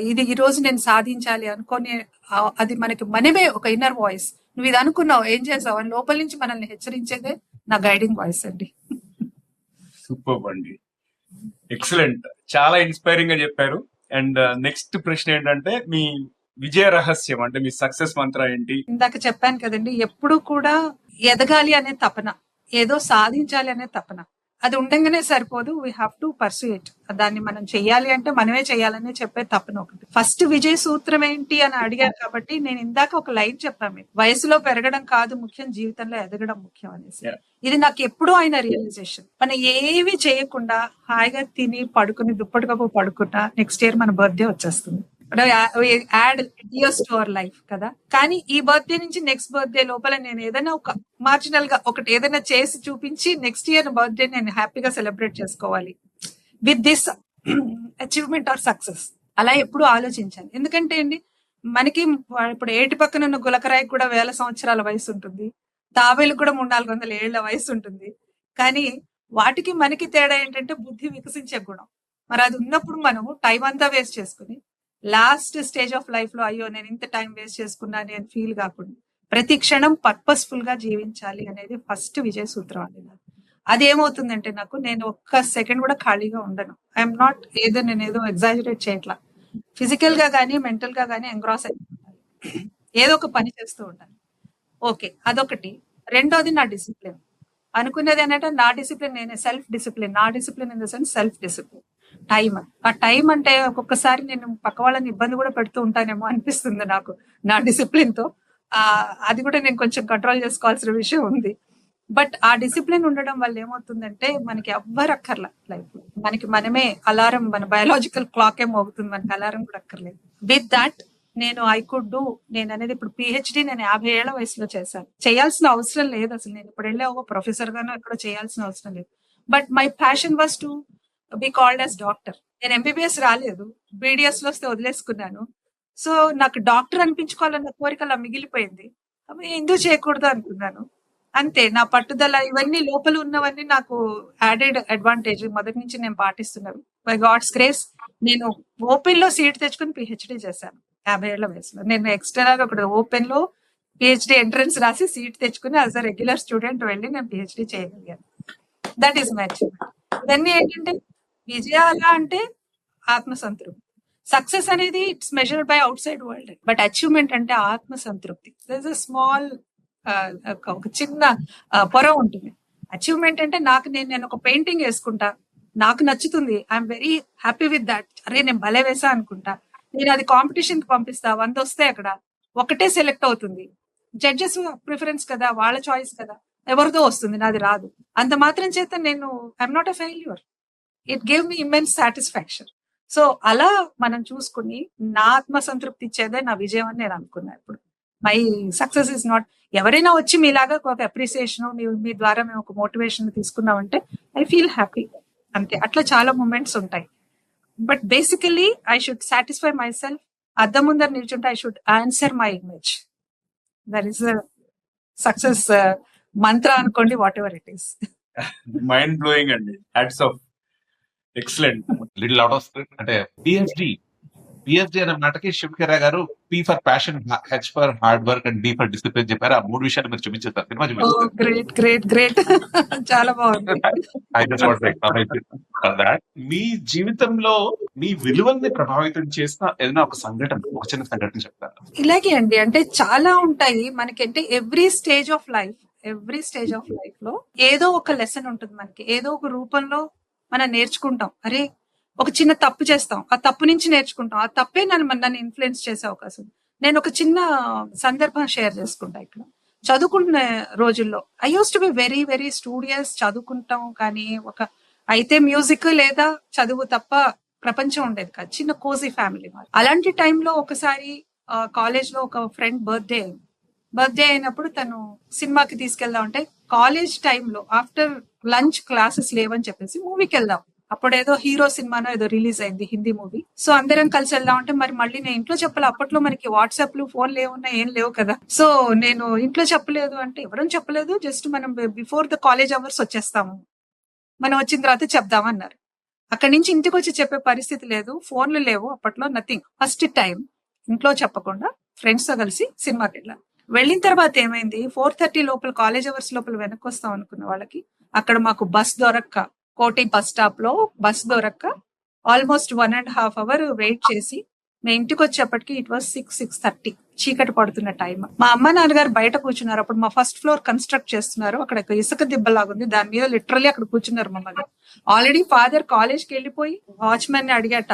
ఇది ఈ రోజు నేను సాధించాలి అనుకొని, అది మనమే ఒక ఇన్నర్ వాయిస్. నువ్వు ఇది అనుకున్నావు, ఏం చేసావు అని లోపల నుంచి మనల్ని హెచ్చరించేదే నా గైడింగ్ వాయిస్ అండి. సూపర్ అండి, ఎక్సలెంట్, చాలా ఇన్స్పైరింగ్ గా చెప్పారు. అండ్ నెక్స్ట్ ప్రశ్న ఏంటంటే, మీ విజయ రహస్యం అంటే మీ సక్సెస్ మంత్ర ఏంటి? ఇందాక చెప్పాను కదండి, ఎప్పుడు కూడా ఎదగాలి అనే తపన, ఏదో సాధించాలి అనే తపన, అది ఉండగానే సరిపోదు. We have to pursue it. దాన్ని మనం చెయ్యాలి అంటే మనమే చెయ్యాలని చెప్పే తపన ఒకటి. ఫస్ట్ విజయ సూత్రం ఏంటి అని అడిగారు కాబట్టి నేను ఇందాక ఒక లైన్ చెప్పాను మీకు, వయసులో పెరగడం కాదు ముఖ్యం, జీవితంలో ఎదగడం ముఖ్యం అనేసి. ఇది నాకు ఎప్పుడూ అయిన రియలైజేషన్. మనం ఏవి చేయకుండా హాయిగా తిని పడుకుని దుప్పటి కప్పు పడుకున్నా నెక్స్ట్ ఇయర్ మన బర్త్డే వచ్చేస్తుంది. Add years to our life కదా. కానీ ఈ బర్త్డే నుంచి నెక్స్ట్ బర్త్డే లోపల నేను ఏదైనా ఒక మార్జినల్ గా ఒకటి ఏదైనా చేసి చూపించి నెక్స్ట్ ఇయర్ బర్త్డే నేను హ్యాపీగా సెలబ్రేట్ చేసుకోవాలి with this achievement or success. అలా ఎప్పుడు ఆలోచించాను. ఎందుకంటే అండి, మనకి ఇప్పుడు ఏటి పక్కన ఉన్న గులకరాయికి కూడా 1000 సంవత్సరాల వయసు ఉంటుంది, తాబేలకు కూడా 300-400 ఏళ్ల వయసు ఉంటుంది. కానీ వాటికి మనకి తేడా ఏంటంటే బుద్ధి వికసించే గుణం. మరి అది ఉన్నప్పుడు మనము టైం అంతా వేస్ట్ చేసుకుని లాస్ట్ స్టేజ్ ఆఫ్ లైఫ్ లో అయ్యో నేను ఇంత టైం వేస్ట్ చేసుకున్నాను అని ఫీల్ కాకుండా ప్రతి క్షణం పర్పస్ఫుల్ గా జీవించాలి అనేది ఫస్ట్ విజయ సూత్రం అండి. అదేమవుతుందంటే నేను ఒక్క సెకండ్ కూడా ఖాళీగా ఉండను. ఐఎమ్ నాట్ నేనేదో ఎగ్జాజరేట్ చేయట్లా. ఫిజికల్ గా కానీ మెంటల్ గా కానీ ఎంగ్రాస్ అయిపోతాను, ఏదో ఒక పని చేస్తూ ఉంటాను. ఓకే, అదొకటి. రెండోది నా డిసిప్లిన్. అనుకునేది ఏంటంటే నా డిసిప్లిన్ నేనే, సెల్ఫ్ డిసిప్లిన్. నా discipline in the sense self discipline. Time. ఆ టైం అంటే ఒక్కొక్కసారి నేను పక్క వాళ్ళని ఇబ్బంది కూడా పెడుతూ ఉంటానేమో అనిపిస్తుంది నాకు నా డిసిప్లిన్ తో. అది కూడా నేను కొంచెం కంట్రోల్ చేసుకోవాల్సిన విషయం ఉంది. బట్ ఆ డిసిప్లిన్ ఉండడం వల్ల ఏమవుతుందంటే మనకి ఎవ్వరు అక్కర్లా లైఫ్ లో. మనకి మనమే అలారం, మన బయాలజికల్ క్లాక్ ఏ మోగుతుంది, మనకి అలారం కూడా అక్కర్లేదు. విత్ దాట్ నేను ఐ కుడ్ డూ. నేను అనేది ఇప్పుడు పిహెచ్డి నేను 50 ఏళ్ల వయసులో చేశాను. చేయాల్సిన అవసరం లేదు అసలు. నేను ఇప్పుడు వెళ్ళే ఒక ప్రొఫెసర్ గానో ఎక్కడ చేయాల్సిన అవసరం లేదు. But my passion was to be called as doctor. నేను ఎంబీబీఎస్ రాలేదు, బీడిఎస్ లో వస్తే వదిలేసుకున్నాను. సో నాకు డాక్టర్ అనిపించుకోవాలన్న కోరిక అలా మిగిలిపోయింది. అవి ఎందుకు చేయకూడదు అనుకున్నాను. అంతే. నా పట్టుదల ఇవన్నీ లోపల ఉన్నవన్నీ నాకు యాడెడ్ అడ్వాంటేజ్ మొదటి నుంచి నేను పాటిస్తున్నాను. బై గాడ్స్ గ్రేస్ నేను ఓపెన్ లో సీట్ తెచ్చుకుని పిహెచ్డి చేశాను 50 ఏళ్ల వయసులో. నేను ఎక్స్టర్నల్ ఒకటి ఓపెన్ లో పిహెచ్డి ఎంట్రన్స్ రాసి సీట్ తెచ్చుకుని యాజ్ అ రెగ్యులర్ స్టూడెంట్ వెళ్ళి నేను పిహెచ్డి చేయగలిగాను. That is my achievement. ఇవన్నీ ఏంటంటే విజయాల అంటే ఆత్మసంతృప్తి. సక్సెస్ అనేది it's measured by out side world. But achievement అంటే ఆత్మసంతృప్తి. దర్ ఇస్ స్మాల్ ఒక చిన్న పొర ఉంటుంది. అచీవ్మెంట్ అంటే నేను ఒక పెయింటింగ్ వేసుకుంటా, నాకు నచ్చుతుంది, I'm very happy with that. అరే నేను భలే వేసా అనుకుంటా. నేను అది కాంపిటీషన్ కి పంపిస్తా, 100 వస్తే అక్కడ ఒకటే సెలెక్ట్ అవుతుంది. జడ్జెస్ ప్రిఫరెన్స్ కదా, వాళ్ళ చాయిస్ కదా, ఎవరిదో వస్తుంది, నాది రాదు. అంత మాత్రం చేత నేను I'm not a failure. It gave me immense satisfaction. So అలా మనం చూసుకుని నా ఆత్మసంతృప్తి ఇచ్చేదే నా విజయం అని నేను అనుకున్నా. ఇప్పుడు మై సక్సెస్ ఇస్ నాట్ ఎవరైనా వచ్చి మీలాగా ఒక అప్రిసియేషన్, మీ ద్వారా మేము ఒక మోటివేషన్ తీసుకున్నామంటే ఐ ఫీల్ హ్యాపీ. అంతే. అట్లా చాలా మూమెంట్స్ ఉంటాయి. But basically I should satisfy my self. అద్దం ముందర నిల్చుంటే I should answer my image. That is success mantra అనుకోండి, whatever it is. Mind blowing అండి. Hats off. Excellent. Little out of script అంటే పిహెచ్డి అనే మాటకి Shivakira garu P for passion, H for hard work and D for discipline చెప్పారు. ఆ 3 విషయాలు మీరు చూపించారు, సినిమా చూపించారు. Great great great. చాలా బాగుంది. I just want to acknowledge you for that. మీ జీవితంలో మీ విలువల్ని ప్రభావితం చేసిన ఏదైనా ఒక సంఘటన, ఒక చిన్న సంఘటన చెప్తారా? ఇలాగే అండి. అంటే చాలా ఉంటాయి మనకి. అంటే ఎవ్రీ స్టేజ్ ఆఫ్ లైఫ్ లో ఏదో ఒక లెసన్ ఉంటుంది మనకి. ఏదో ఒక రూపంలో మనం నేర్చుకుంటాం. అరే ఒక చిన్న తప్పు చేస్తాం, ఆ తప్పు నుంచి నేర్చుకుంటాం. ఆ తప్పే నన్ను ఇన్ఫ్లుయెన్స్ చేసే అవకాశం. నేను ఒక చిన్న సందర్భం షేర్ చేసుకుంటా ఇక్కడ. చదువుకుంటున్న రోజుల్లో I use to be very very studious. చదువుకుంటాం కానీ అయితే మ్యూజిక్ లేదా చదువు తప్ప ప్రపంచం ఉండేది కాదు. చిన్న కోజీ ఫ్యామిలీ. అలాంటి టైంలో ఒకసారి కాలేజ్ లో ఒక ఫ్రెండ్ బర్త్డే అయినప్పుడు తను సినిమాకి తీసుకెళ్దాం అంటే, కాలేజ్ టైంలో ఆఫ్టర్ లంచ్ క్లాసెస్ లేవని చెప్పేసి మూవీకి వెళ్దాం. అప్పుడేదో హీరో సినిమానో ఏదో రిలీజ్ అయింది, హిందీ మూవీ. సో అందరం కలిసి వెళ్దాం అంటే మళ్ళీ నేను ఇంట్లో చెప్పాలి. అప్పట్లో మనకి వాట్సాప్లు, ఫోన్లు ఏం లేవు కదా. సో నేను ఇంట్లో చెప్పలేదు అంటే, ఎవరూ చెప్పలేదు, జస్ట్ మనం బిఫోర్ ద కాలేజ్ అవర్స్ వచ్చేస్తాము, మనం వచ్చిన తర్వాత చెప్దామన్నారు. అక్కడి నుంచి ఇంటికి వచ్చి చెప్పే పరిస్థితి లేదు, ఫోన్లు లేవు అప్పట్లో, నథింగ్. ఫస్ట్ టైం ఇంట్లో చెప్పకుండా ఫ్రెండ్స్ తో కలిసి సినిమాకి వెళ్ళాను. వెళ్ళిన తర్వాత ఏమైంది, 4:30 లోపల కాలేజ్ అవర్స్ లోపల వెనక్కి వస్తాం అనుకున్న వాళ్ళకి అక్కడ మాకు బస్ దొరక్క, కోటి బస్ స్టాప్ లో బస్ దొరక్క ఆల్మోస్ట్ 1.5 hours వెయిట్ చేసి మేము ఇంటికి వచ్చేప్పటికి ఇట్ వాస్ 6:30, చీకటి పడుతున్న టైం. మా అమ్మ నాన్నగారు బయట కూర్చున్నారు. అప్పుడు మా ఫస్ట్ ఫ్లోర్ కన్స్ట్రక్ట్ చేస్తున్నారు. అక్కడ ఇసుక దిబ్బలాగుంది, దాని మీద లిటరల్లీ అక్కడ కూర్చున్నారు మమ్మల్ని. ఆల్రెడీ ఫాదర్ కాలేజ్కి వెళ్ళిపోయి వాచ్మెన్ ని అడిగాట,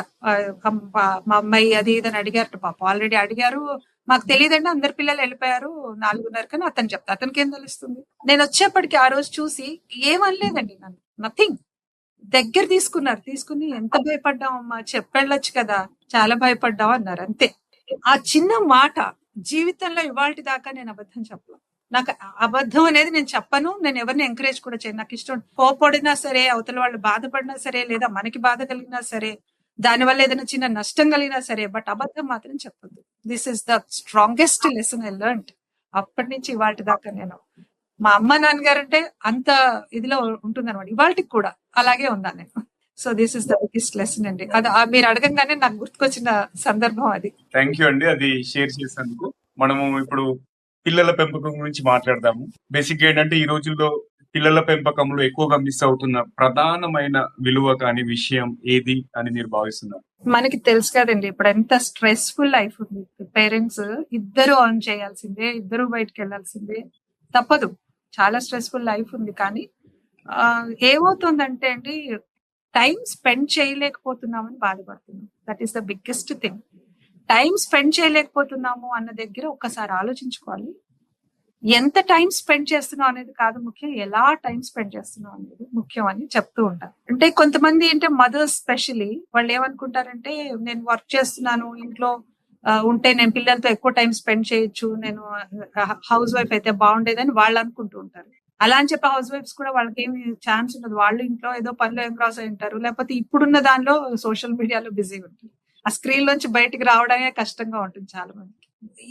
మా అమ్మాయి అది ఇదని అడిగారట. పాప ఆల్రెడీ అడిగారు. మాకు తెలియదండి, అందరి పిల్లలు వెళ్ళిపోయారు 4:30 అతను చెప్తా, అతనికి ఏం తెలుస్తుంది. నేను వచ్చేప్పటికి ఆ రోజు చూసి ఏమనలేదండి, నన్ను నథింగ్. దగ్గర తీసుకుని ఎంత భయపడ్డాం అమ్మా, చెప్పెళ్ళొచ్చు కదా, చాలా భయపడ్డాం అన్నారు. అంతే. ఆ చిన్న మాట జీవితంలో ఇవాళ దాకా నేను అబద్ధం చెప్పను. నాకు అబద్ధం అనేది నేను చెప్పను. నేను ఎవరిని ఎంకరేజ్ కూడా చేయను. నాకు ఇష్టం, కోపడినా సరే, అవతల వాళ్ళు బాధపడినా సరే, లేదా మనకి బాధ కలిగినా సరే, దానివల్ల ఏదైనా చిన్న నష్టం కలిగినా సరే, బట్ అబద్ధం మాత్రం చెప్పద్దు. This is the strongest lesson I learned. అప్పటి నుంచి ఇవాళ దాకా నేను, మా అమ్మ నాన్నగారు అంటే అంత ఇదిలో ఉంటుందన్నమాట. ఇవాళకి కూడా అలాగే ఉన్నాను నేను. So this is the biggest lesson అండి. అది మీరు అడగంగానే నాకు గుర్తుకొచ్చిన సందర్భం అది. థ్యాంక్ యూ అండి, అది షేర్ చేసినందుకు. మనము ఇప్పుడు పిల్లల పెంపకం గురించి మాట్లాడదాము. బేసిక్ ఏంటంటే ఈ రోజుల్లో పిల్లల పెంపకంలో ఎక్కువగా మిస్ అవుతున్న ప్రధానమైన విలువ కానీ విషయం ఏది అని మీరు భావిస్తున్నారు? మనకి తెలుసు కదండి, ఇప్పుడు ఎంత స్ట్రెస్ఫుల్ లైఫ్ ఉంది. పేరెంట్స్ ఇద్దరు ఆన్ చేయాల్సిందే, ఇద్దరు బయటకు వెళ్లాల్సిందే, తప్పదు. చాలా స్ట్రెస్ఫుల్ లైఫ్ ఉంది. కానీ ఏమవుతుందంటే అండి, టైం స్పెండ్ చేయలేకపోతున్నామని బాధపడుతున్నాం. That is the biggest thing. Time spend చేయలేకపోతున్నాము అన్న దగ్గర ఒక్కసారి ఆలోచించుకోవాలి. ఎంత టైం స్పెండ్ చేస్తున్నాం అనేది కాదు ముఖ్యం, ఎలా టైం స్పెండ్ చేస్తున్నాం అనేది ముఖ్యం అని చెప్తూ ఉంటారు. అంటే కొంతమంది అంటే మదర్స్ స్పెషలీ వాళ్ళు ఏమనుకుంటారంటే, నేను వర్క్ చేస్తున్నాను ఇంట్లో ఉంటే నేను పిల్లలతో ఎక్కువ టైం స్పెండ్ చేయొచ్చు, నేను హౌస్ వైఫ్ అయితే బాగుండేదని వాళ్ళు అనుకుంటూ ఉంటారు. అలా అని చెప్పి హౌస్ వైఫ్స్ కూడా వాళ్ళకి ఏమి ఛాన్స్ ఉండదు. వాళ్ళు ఇంట్లో ఏదో పనిలో ఏం క్రాస్ అయి ఉంటారు, లేకపోతే ఇప్పుడున్న దానిలో సోషల్ మీడియాలో బిజీగా ఉంటారు. ఆ స్క్రీన్ నుంచి బయటికి రావడమే కష్టంగా ఉంటుంది చాలా మందికి.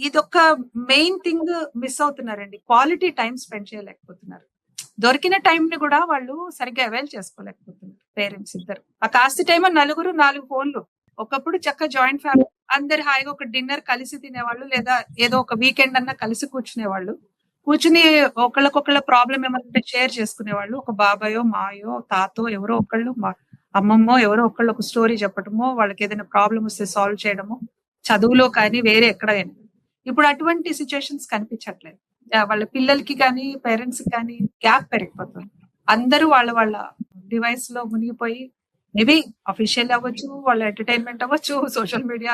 ఇదొక మెయిన్ థింగ్ మిస్ అవుతున్నారండి. క్వాలిటీ టైం స్పెండ్ చేయలేకపోతున్నారు. దొరికిన టైం ని కూడా వాళ్ళు సరిగ్గా అవైల్ చేసుకోలేకపోతున్నారు పేరెంట్స్ ఇద్దరు. ఆ కాస్త టైం 4 ఫోన్లు. ఒకప్పుడు చక్క జాయింట్ ఫ్యామిలీ, అందరు హాయిగా ఒక డిన్నర్ కలిసి తినేవాళ్ళు, లేదా ఏదో ఒక వీకెండ్ అన్నా కలిసి కూర్చునేవాళ్ళు. కూర్చుని ఒకళ్ళకొకళ్ళ ప్రాబ్లం ఏమంటే షేర్ చేసుకునేవాళ్ళు. ఒక బాబాయో మాయో తాతో ఎవరో ఒకళ్ళు, అమ్మమ్మో ఎవరో ఒకళ్ళు ఒక స్టోరీ చెప్పడమో, వాళ్ళకి ఏదైనా ప్రాబ్లం వస్తే సాల్వ్ చేయడమో, చదువులో కానీ వేరే ఎక్కడైనా. ఇప్పుడు అటువంటి సిచ్యుయేషన్స్ కనిపించట్లేదు. వాళ్ళ పిల్లలకి కానీ పేరెంట్స్ కి కానీ గ్యాప్ పెరిగిపోతుంది. అందరూ వాళ్ళ డివైస్ లో మునిగిపోయి, మేబీ అఫీషియల్ అవ్వచ్చు, వాళ్ళ ఎంటర్టైన్మెంట్ అవ్వచ్చు, సోషల్ మీడియా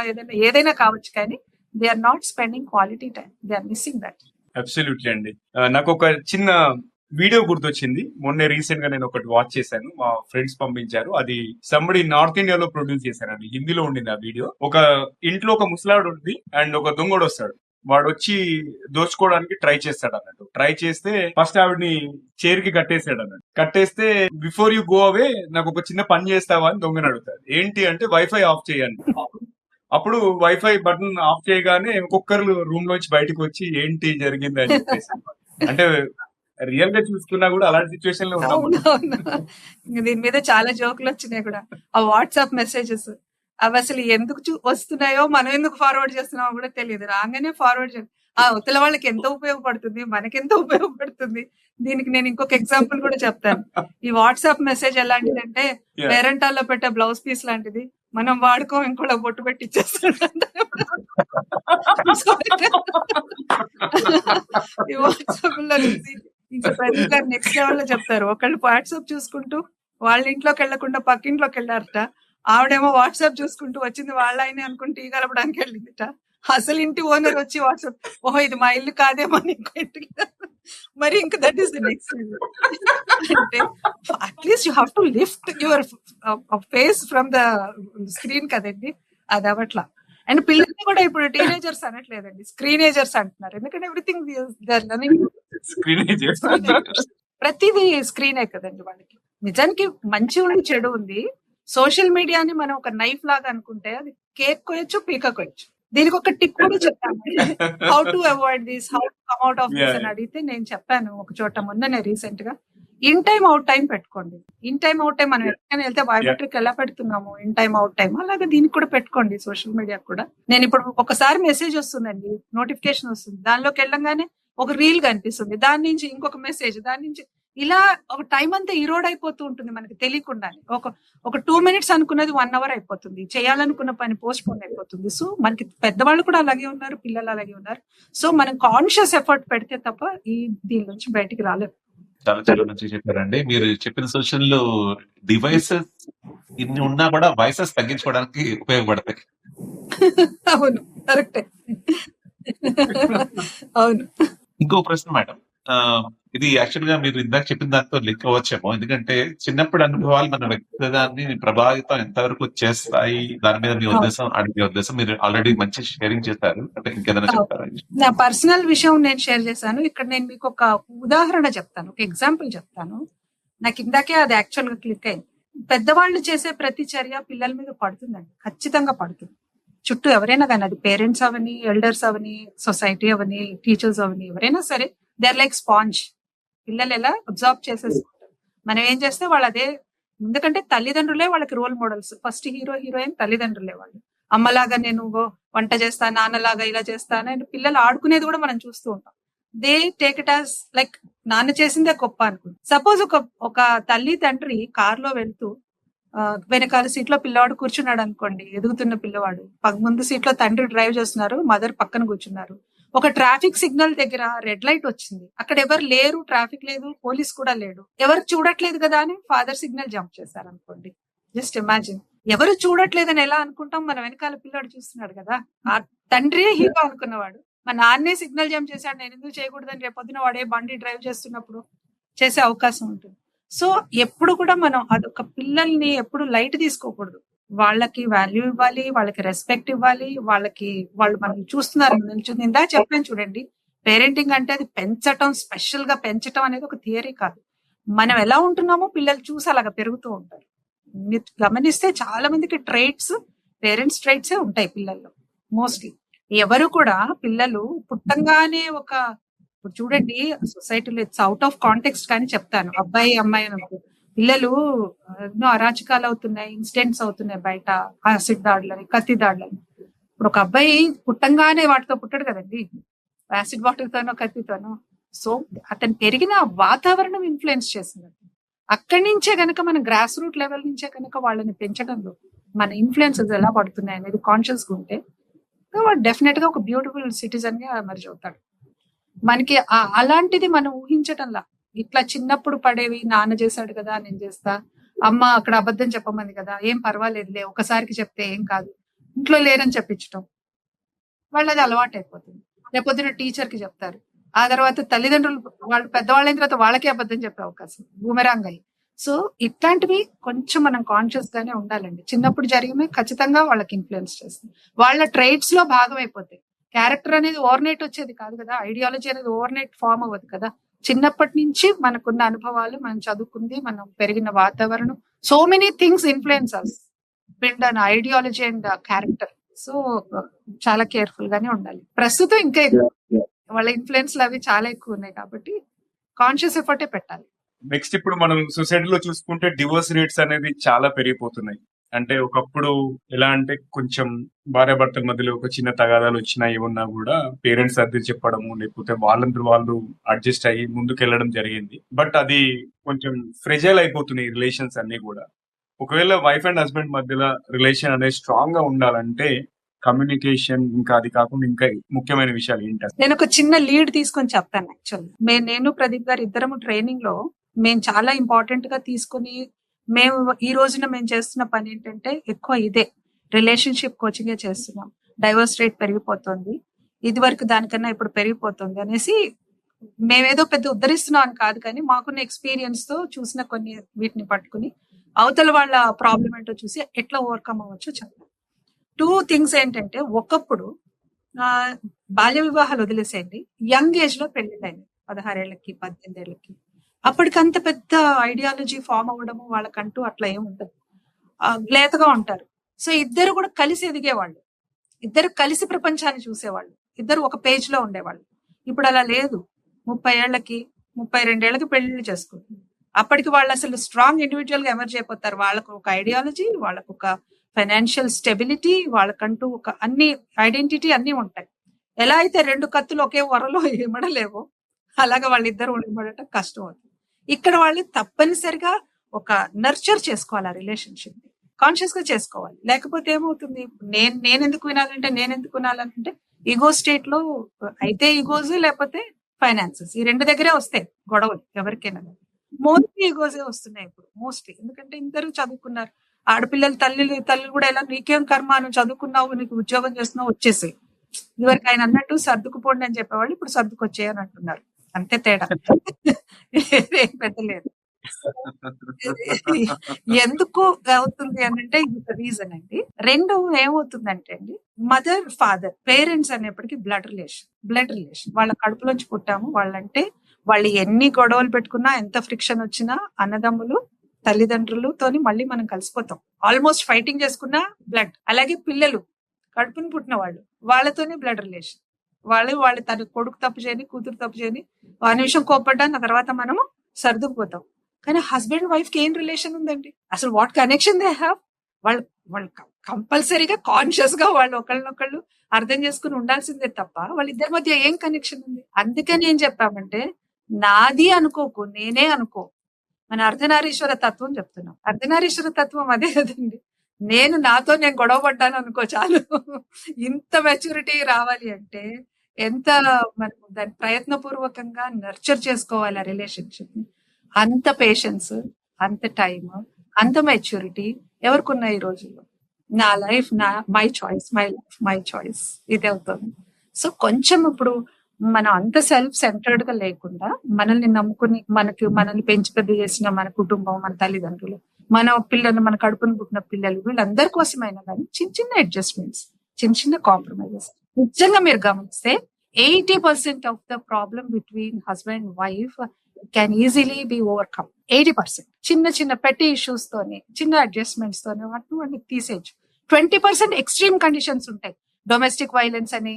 ఏదైనా కావచ్చు, కానీ they are not spending quality time. They are missing that. Absolutely అండి. నాకు ఒక చిన్న వీడియో గుర్తొచ్చింది. మొన్నే రీసెంట్ గా నేను ఒకటి వాచ్ చేశాను, మా ఫ్రెండ్స్ పంపించారు. అది సంబడి నార్త్ ఇండియాలో ప్రొడ్యూస్ చేశారండి, హిందీలో ఉండింది ఆ వీడియో. ఒక ఇంట్లో ఒక ముసలాడు ఉంది అండ్ ఒక దొంగడు వస్తాడు. వాడు వచ్చి దోచుకోవడానికి ట్రై చేస్తాడు అన్నట్టు. ట్రై చేస్తే ఫస్ట్ ఆవిడని చైర్ కి కట్టేసాడు అన్నట్టు. కట్టేస్తే బిఫోర్ యూ గో అవే నాకు ఒక చిన్న పని చేస్తావా అని దొంగని అడుగుతాడు. ఏంటి అంటే వైఫై ఆఫ్ చేయండి. అప్పుడు వైఫై బటన్ ఆఫ్ చేయగానే ఒక్కొక్కరు రూమ్ లోంచి బయటకు వచ్చి ఏంటి జరిగింది అని చెప్పేసి. అంటే రియల్ గా చూసుకున్నా కూడా అలాంటి సిచ్యువేషన్ లో ఉన్నాం. దీని మీద చాలా జోకులు వచ్చినాయి కూడా. ఆ వాట్సాప్ మెసేజెస్ అవి అసలు ఎందుకు వస్తున్నాయో, మనం ఎందుకు ఫార్వర్డ్ చేస్తున్నామో కూడా తెలియదు. రాగానే ఫార్వర్డ్ చేయాలి. ఆ అవతల వాళ్ళకి ఎంత ఉపయోగపడుతుంది, మనకెంత ఉపయోగపడుతుంది. దీనికి నేను ఇంకొక ఎగ్జాంపుల్ కూడా చెప్తాను. ఈ వాట్సాప్ మెసేజ్ ఎలాంటిదంటే, పేరెంటాల్లో పెట్టే బ్లౌజ్ పీస్ లాంటిది. మనం వాడుకో, ఇంకోళ్ళ బొట్టు పెట్టి ఇచ్చేస్తాడు. ఈ వాట్సాప్ లో నెక్స్ట్ లెవెల్ లో చెప్తారు. ఒకళ్ళు వాట్సాప్ చూసుకుంటూ వాళ్ళ ఇంట్లోకి వెళ్లకుండా పక్కింట్లోకి వెళ్ళారట. ఆవిడేమో వాట్సాప్ చూసుకుంటూ వచ్చింది వాళ్ళ ఆయన అనుకుని టీ కలపడానికి వెళ్ళిందిట. అసలు ఇంటి ఓనర్ వచ్చి వాట్సాప్, ఓహో ఇది మా ఇల్లు కాదేమో ఇంకో ఇంటికి. మరి ఇంకా దట్ ఈస్ ద నెక్స్ట్. అంటే at least you have to lift your face from the screen కదండి. అది అవట్లా. అండ్ పిల్లల్ని కూడా ఇప్పుడు టీనేజర్స్ అనట్లేదండి, స్క్రీనేజర్స్ అంటున్నారు. ఎందుకంటే ఎవ్రీథింగ్ దే ఆర్ లర్నింగ్ ప్రతిదీ స్క్రీనే కదండి వాళ్ళకి. నిజానికి మంచి ఉంది, చెడు ఉంది. సోషల్ మీడియాని మనం ఒక నైఫ్ లాగా అనుకుంటే అది కేక్ కోయొచ్చు, పీక కోయొచ్చు. దీనికి ఒక టిప్ కూడా చెప్పాను, how to avoid this, how to come out of this అని అడిగితే నేను చెప్పాను ఒక చోట మొన్ననే రీసెంట్ గా. ఇన్ టైమ్ అవుట్ టైం పెట్టుకోండి. ఇన్ టైమ్ అవుట్ టైం మనం ఎక్కడికైనా వెళ్తే బయోమెట్రిక్ ఎలా పెడుతున్నాము, ఇన్ టైమ్ అవుట్ టైం, అలాగే దీనికి కూడా పెట్టుకోండి. సోషల్ మీడియా కూడా నేను ఇప్పుడు ఒకసారి మెసేజ్ వస్తుందండి, నోటిఫికేషన్ వస్తుంది, దానిలోకి వెళ్ళంగానే ఒక రీల్ కనిపిస్తుంది, దాని నుంచి ఇంకొక మెసేజ్, దాని నుంచి ఇలా ఒక టైం అంతా ఈరోడ్ అయిపోతూ ఉంటుంది మనకి తెలియకుండానే. ఒక 2 minutes అనుకున్నది 1 hour అయిపోతుంది, చేయాలనుకున్న పని పోస్ట్ పోన్ అయిపోతుంది. సో మనకి పెద్దవాళ్ళు కూడా అలాగే ఉన్నారు, పిల్లలు అలాగే ఉన్నారు. సో మనం కాన్షియస్ ఎఫర్ట్ పెడితే తప్ప దీని నుంచి బయటికి రాలేదు. చాలా చాలా మంచిగా చెప్పారండి. మీరు చెప్పిన సోషల్ డివైసెస్ ఇన్ని ఉన్నా కూడా వాయిసెస్ తగ్గించుకోవడానికి ఉపయోగపడతాయి. అవును, కరెక్టే. అవును. ఇంకో ప్రశ్న మేడం, ఇది యాక్చువల్ గా మీరు ఇందాక చెప్పిన దాంతో లింక్ అవ్వచ్చేమో. ఎందుకంటే చిన్నప్పుడు అనుభవాలు మన వ్యక్తిగతాన్ని ప్రభావితం ఎంతవరకు చేస్తాయి, దాని మీద మీ ఉద్దేశం, అడిగే ఉద్దేశం. మీరు ఆల్రెడీ మంచి షేరింగ్ చేశారు, అంటే ఇంకేదైనా చెప్తారా? నా పర్సనల్ విషయం నేను షేర్ చేశాను. ఇక్కడ నేను మీకు ఒక ఉదాహరణ చెప్తాను, ఒక ఎగ్జాంపుల్ చెప్తాను. నాకు ఇందాకే అది యాక్చువల్ గా క్లిక్ అయింది. పెద్దవాళ్ళు చేసే ప్రతి చర్య పిల్లల మీద పడుతుందండి, ఖచ్చితంగా పడుతుంది. చుట్టూ ఎవరైనా కానీ, అది పేరెంట్స్ అవని, ఎల్డర్స్ అవని, సొసైటీ అవని, టీచర్స్ అవని, ఎవరైనా సరే దే ఆర్ లైక్ స్పాంజ్. పిల్లలు ఎలా అబ్జర్వ్ చేసేసుకుంటారు, మనం ఏం చేస్తే వాళ్ళు అదే. ఎందుకంటే తల్లిదండ్రులే వాళ్ళకి role models. First hero heroine తల్లిదండ్రులే. వాళ్ళు అమ్మలాగా నేను వంట చేస్తాను, నాన్నలాగా ఇలా చేస్తాను అని పిల్లలు ఆడుకునేది కూడా మనం చూస్తూ ఉంటాం. They take it as like నాన్న చేసిందే గొప్ప అనుకుంది. సపోజ్ ఒక తల్లి తండ్రి కార్ లో వెళ్తూ వెనకాల సీట్ లో పిల్లవాడు కూర్చున్నాడు అనుకోండి, ఎదుగుతున్న పిల్లవాడు. ముందు సీట్ లో తండ్రి డ్రైవ్ చేస్తున్నారు, మదర్ పక్కన కూర్చున్నారు. ఒక ట్రాఫిక్ సిగ్నల్ దగ్గర రెడ్ లైట్ వచ్చింది, అక్కడ ఎవరు లేరు, ట్రాఫిక్ లేదు, పోలీస్ కూడా లేడు, ఎవరు చూడట్లేదు కదా అని ఫాదర్ సిగ్నల్ జంప్ చేశారు అనుకోండి. Just imagine. ఎవరు చూడట్లేదని ఎలా అనుకుంటాం? మన వెనకాల పిల్లాడు చూస్తున్నాడు కదా, ఆ తండ్రి హీరో అనుకున్నవాడు మా నాన్నే సిగ్నల్ జంప్ చేశాడు, నేను ఎందుకు చేయకూడదని రేపొద్దున వాడే బండి డ్రైవ్ చేస్తున్నప్పుడు చేసే అవకాశం ఉంటుంది. సో ఎప్పుడు కూడా మనం అదొక పిల్లల్ని ఎప్పుడు లైట్ తీసుకోకూడదు. వాళ్ళకి వాల్యూ ఇవ్వాలి, వాళ్ళకి రెస్పెక్ట్ ఇవ్వాలి, వాళ్ళు మనం చూస్తున్నారు. ఇందా చెప్పాను చూడండి, పేరెంటింగ్ అంటే అది పెంచటం, స్పెషల్ గా పెంచటం అనేది ఒక థియరీ కాదు. మనం ఎలా ఉంటున్నామో పిల్లలు చూసి అలాగా పెరుగుతూ ఉంటారు. మీరు గమనిస్తే చాలా మందికి ట్రైట్స్, పేరెంట్స్ ట్రైట్సే ఉంటాయి పిల్లల్లో మోస్ట్లీ. ఎవరు కూడా పిల్లలు పుట్టంగానే ఇప్పుడు చూడండి సొసైటీలో ఇట్స్ అవుట్ ఆఫ్ కాంటెక్స్ట్ కానీ చెప్తాను, అబ్బాయి అమ్మాయి అనుకో, పిల్లలు ఎన్నో అరాచకాలు అవుతున్నాయి, ఇన్సిడెంట్స్ అవుతున్నాయి బయట, యాసిడ్ దాడులని, కత్తి దాడులని. ఇప్పుడు ఒక అబ్బాయి పుట్టంగానే వాటితో పుట్టాడు కదండి, యాసిడ్ బాటిల్తోనో కత్తితోనో. సో అతను పెరిగిన వాతావరణం ఇన్ఫ్లుయెన్స్ చేసింది. అక్కడి నుంచే గనక మనం గ్రాస్ రూట్ లెవెల్ నుంచే కనుక వాళ్ళని పెంచడంలో మన ఇన్ఫ్లుయెన్సెస్ ఎలా పడుతున్నాయి అనేది కాన్షియస్ గా ఉంటే వాడు డెఫినెట్ గా ఒక బ్యూటిఫుల్ సిటిజన్ గా ఎమర్జ్ అవుతాడు. మనకి అలాంటిది మనం ఊహించటంలా, ఇట్లా చిన్నప్పుడు పడేవి, నాన్న చేశాడు కదా నేను చేస్తా, అమ్మ అక్కడ అబద్ధం చెప్పమంది కదా ఏం పర్వాలేదులే, ఒకసారికి చెప్తే ఏం కాదు, ఇంట్లో లేరని చెప్పించటం, వాళ్ళది అలవాటు అయిపోతుంది. రేపొద్దున టీచర్ కి చెప్తారు, ఆ తర్వాత తల్లిదండ్రులు వాళ్ళు పెద్దవాళ్ళైన తర్వాత వాళ్ళకే అబద్ధం చెప్పే అవకాశం, బూమెరాంగ్ అయ్యి. సో ఇట్లాంటివి కొంచెం మనం కాన్షియస్ గానే ఉండాలండి. చిన్నప్పుడు జరిగినవి ఖచ్చితంగా వాళ్ళకి ఇన్ఫ్లుయెన్స్ చేస్తుంది, వాళ్ళ ట్రైట్స్ లో భాగం అయిపోతాయి. క్యారెక్టర్ అనేది ఓవర్ నైట్ వచ్చేది కాదు కదా, ఐడియాలజీ అనేది ఓవర్ నైట్ ఫామ్ అవ్వదు కదా. చిన్నప్పటి నుంచి మనకున్న అనుభవాలు, మనం చదువుకుంది, మనం పెరిగిన వాతావరణం, so many things influence us build an ideology and character. So చాలా కేర్ఫుల్ గానే ఉండాలి. ప్రస్తుతం ఇంకా వాళ్ళ ఇన్ఫ్లుయెన్స్ అవి చాలా ఎక్కువ ఉన్నాయి కాబట్టి కాన్షియస్ ఎఫర్టే పెట్టాలి. నెక్స్ట్ ఇప్పుడు మనం సొసైటీలో చూసుకుంటే డివోర్స్ రేట్స్ అనేది చాలా పెరిగిపోతున్నాయి. అంటే ఒకప్పుడు ఎలా అంటే కొంచెం భార్యాభర్తల మధ్యలో ఒక చిన్న తగాదాలు వచ్చినా ఏమన్నా కూడా పేరెంట్స్ సర్ది చెప్పడము, లేకపోతే వాళ్ళందరూ వాళ్ళు అడ్జస్ట్ అయ్యి ముందుకెళ్లడం జరిగింది. బట్ అది కొంచెం ఫ్రెజైల్ అయిపోతున్నాయి రిలేషన్స్ అన్ని కూడా. ఒకవేళ వైఫ్ అండ్ హస్బెండ్ మధ్యలో రిలేషన్ అనేది స్ట్రాంగ్ గా ఉండాలంటే కమ్యూనికేషన్, ఇంకా అది కాకుండా ఇంకా ముఖ్యమైన విషయాలు ఏంటి? నేను ఒక చిన్న లీడ్ తీసుకొని చెప్తాను. యాక్చువల్లీ నేను ప్రదీప్ గారు ఇద్దరము ట్రైనింగ్ లో మేము చాలా ఇంపార్టెంట్ గా తీసుకుని, మేము ఈ రోజున మేము చేస్తున్న పని ఏంటంటే ఎక్కువ ఇదే రిలేషన్షిప్ కోచింగే చేస్తున్నాం. డైవర్స్ రేట్ పెరిగిపోతుంది, ఇది వరకు దానికన్నా ఇప్పుడు పెరిగిపోతుంది అనేసి మేమేదో పెద్ద ఉద్ధరిస్తున్నాం అని కాదు, కానీ మాకున్న ఎక్స్పీరియన్స్ తో చూసిన కొన్ని వీటిని పట్టుకుని అవతల వాళ్ళ ప్రాబ్లం ఏంటో చూసి ఎట్లా ఓవర్కమ్ అవ్వచ్చో చెప్తాం. 2 థింగ్స్ ఏంటంటే, ఒకప్పుడు బాల్య వివాహాలు వదిలేసేయండి, యంగ్ ఏజ్ లో పెళ్లిళ్ళైంది 16 ఏళ్లకి 18 ఏళ్లకి. అప్పటికంత పెద్ద ఐడియాలజీ ఫామ్ అవ్వడము వాళ్ళకంటూ అట్లా ఏమి ఉండదు, లేతగా ఉంటారు. సో ఇద్దరు కూడా కలిసి ఎదిగేవాళ్ళు, ఇద్దరు కలిసి ప్రపంచాన్ని చూసేవాళ్ళు, ఇద్దరు ఒక పేజ్ లో ఉండేవాళ్ళు. ఇప్పుడు అలా లేదు. 30 ఏళ్లకి 32 ఏళ్లకి పెళ్లిళ్ళు చేసుకుంటారు. అప్పటికి వాళ్ళు అసలు స్ట్రాంగ్ ఇండివిజువల్ గా ఎమర్జ్ అయిపోతారు. వాళ్ళకు ఒక ఐడియాలజీ, వాళ్ళకు ఒక ఫైనాన్షియల్ స్టెబిలిటీ, వాళ్ళకంటూ ఒక అన్ని ఐడెంటిటీ అన్ని ఉంటాయి. ఎలా అయితే 2 కత్తులు ఒకే వరలో ఇమడలేవో అలాగా వాళ్ళిద్దరు ఇమడటం కష్టం అవుతుంది. ఇక్కడ వాళ్ళు తప్పనిసరిగా ఒక నర్చర్ చేసుకోవాలి, ఆ రిలేషన్షిప్ ని కాన్షియస్ గా చేసుకోవాలి. లేకపోతే ఏమవుతుంది, నేనెందుకు వినాలంటే ఈగో స్టేట్ లో అయితే ఈగోస్, లేకపోతే ఫైనాన్సెస్, ఈ 2 దగ్గరే వస్తాయి గొడవలు ఎవరికైనా. మోస్ట్లీ ఈగోసే వస్తున్నాయి ఇప్పుడు మోస్ట్లీ. ఎందుకంటే ఇద్దరు చదువుకున్నారు, ఆడపిల్లలు తల్లి కూడా ఎలా, నీకేం కర్మ, నువ్వు చదువుకున్నావు, నీకు ఉద్యోగం చేస్తున్నావు, వచ్చేసి. ఇదివరకు ఆయన అన్నట్టు సర్దుకుపోండి అని చెప్పేవాళ్ళు, ఇప్పుడు సర్దుకొచ్చేయని అంటున్నారు. అంతే తేడా, ఏం పెట్టలేదు. ఎందుకు అవుతుంది అని అంటే ఇది రీజన్ అండి. 2 ఏమవుతుందంటే అండి, మదర్ ఫాదర్ పేరెంట్స్ అనేప్పటికీ బ్లడ్ రిలేషన్. వాళ్ళ కడుపులోంచి పుట్టాము వాళ్ళంటే, వాళ్ళు ఎన్ని గొడవలు పెట్టుకున్నా, ఎంత ఫ్రిక్షన్ వచ్చినా, అన్నదమ్ములు తల్లిదండ్రులతోని మళ్ళీ మనం కలిసిపోతాం. ఆల్మోస్ట్ ఫైటింగ్ చేసుకున్న బ్లడ్. అలాగే పిల్లలు కడుపుని పుట్టిన వాళ్ళతోనే బ్లడ్ రిలేషన్. వాళ్ళు తన కొడుకు తప్పు చేయని, కూతురు తప్పు చేయని, ఆ నిమిషం కోప్పడ్డాను, ఆ తర్వాత మనము సర్దుకుపోతాం. కానీ హస్బెండ్ వైఫ్ కి ఏం రిలేషన్ ఉందండి అసలు? What connection they have? వాళ్ళు కంపల్సరీగా కాన్షియస్ గా వాళ్ళు ఒకళ్ళనొకళ్ళు అర్థం చేసుకుని ఉండాల్సిందే తప్ప వాళ్ళిద్దరి మధ్య ఏం కనెక్షన్ ఉంది? అందుకని ఏం చెప్పామంటే, నాది అనుకోకు, నేనే అనుకో. మన అర్ధనారీశ్వర తత్వం చెప్తున్నాం. అర్ధనారీశ్వర తత్వం అదే కదండి. నేను గొడవ పడ్డాను అనుకో చాలు. ఇంత మెచ్యూరిటీ రావాలి అంటే ఎంత మనం దాన్ని ప్రయత్నపూర్వకంగా నర్చర్ చేసుకోవాలి ఆ రిలేషన్షిప్ ని. అంత పేషెన్స్, అంత టైం, అంత మెచ్యూరిటీ ఎవరికున్నాయి ఈ రోజుల్లో? నా life my choice, my life my choice ఇది అవుతుంది. సో కొంచెం ఇప్పుడు మనం అంత సెల్ఫ్ సెంటర్డ్ గా లేకుండా మనల్ని నమ్ముకుని మనల్ని పెంచి పెద్ద చేసిన మన కుటుంబం, మన తల్లిదండ్రులు, మన పిల్లలు, మన కడుపును పుట్టిన పిల్లలు, వీళ్ళందరి కోసమైనా కానీ చిన్న చిన్న అడ్జస్ట్మెంట్స్, చిన్న చిన్న కాంప్రమైజెస్. నిజంగా మీరు గమనిస్తే 80% of the problem between husband wife can easily B overcome. 80% చిన్న చిన్న పెట్టి ఇష్యూస్ తోనే, చిన్న అడ్జస్ట్మెంట్స్ తోనే వాటిని తీసేయచ్చు. 20% ఎక్స్ట్రీమ్ కండిషన్స్ ఉంటాయి, డొమెస్టిక్ వైలెన్స్ అని,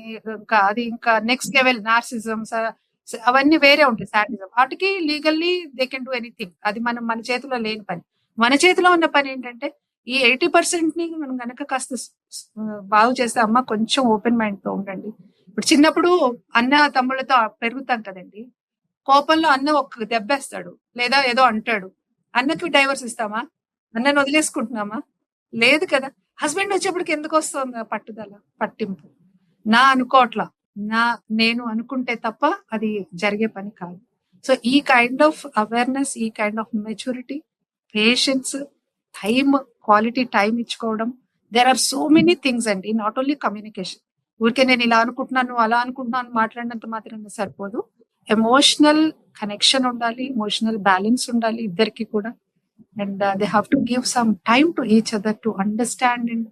ఇంకా నెక్స్ట్ లెవెల్ నార్సిజమ్స్, అవన్నీ వేరే ఉంటాయి. సాడిజం వాటికి legally they can do anything. అది మన చేతిలో లేని పని. మన చేతిలో ఉన్న పని ఏంటంటే ఈ 80% ని మనం గనక కాస్త బాగు చేస్తే, అమ్మ కొంచెం ఓపెన్ మైండ్ తో ఉండండి. ఇప్పుడు చిన్నప్పుడు అన్న తమ్ముళ్ళతో పెరుగుతాం కదండి, కోపంలో అన్న ఒక దెబ్బేస్తాడు లేదా ఏదో అంటాడు, అన్నకి డైవర్స్ ఇస్తామా? అన్నను వదిలేసుకుంటున్నామా? లేదు కదా. హస్బెండ్ వచ్చేప్పటికి ఎందుకు వస్తుంది పట్టుదల, పట్టింపు? అనుకోవట్లా, నేను అనుకుంటే తప్ప అది జరిగే పని కాదు. సో ఈ కైండ్ ఆఫ్ అవేర్నెస్, ఈ kind of maturity, patience, time, quality time ఇచ్చుకోవడం, there are so many things అండి. Not only communication. ఊరికే నేను ఇలా అనుకుంటున్నాను, అలా అనుకుంటున్నాను మాట్లాడినంత మాత్రం సరిపోదు. ఎమోషనల్ కనెక్షన్ ఉండాలి, ఎమోషనల్ బ్యాలెన్స్ ఉండాలి ఇద్దరికి కూడా. And they have to give some time to each other to understand. And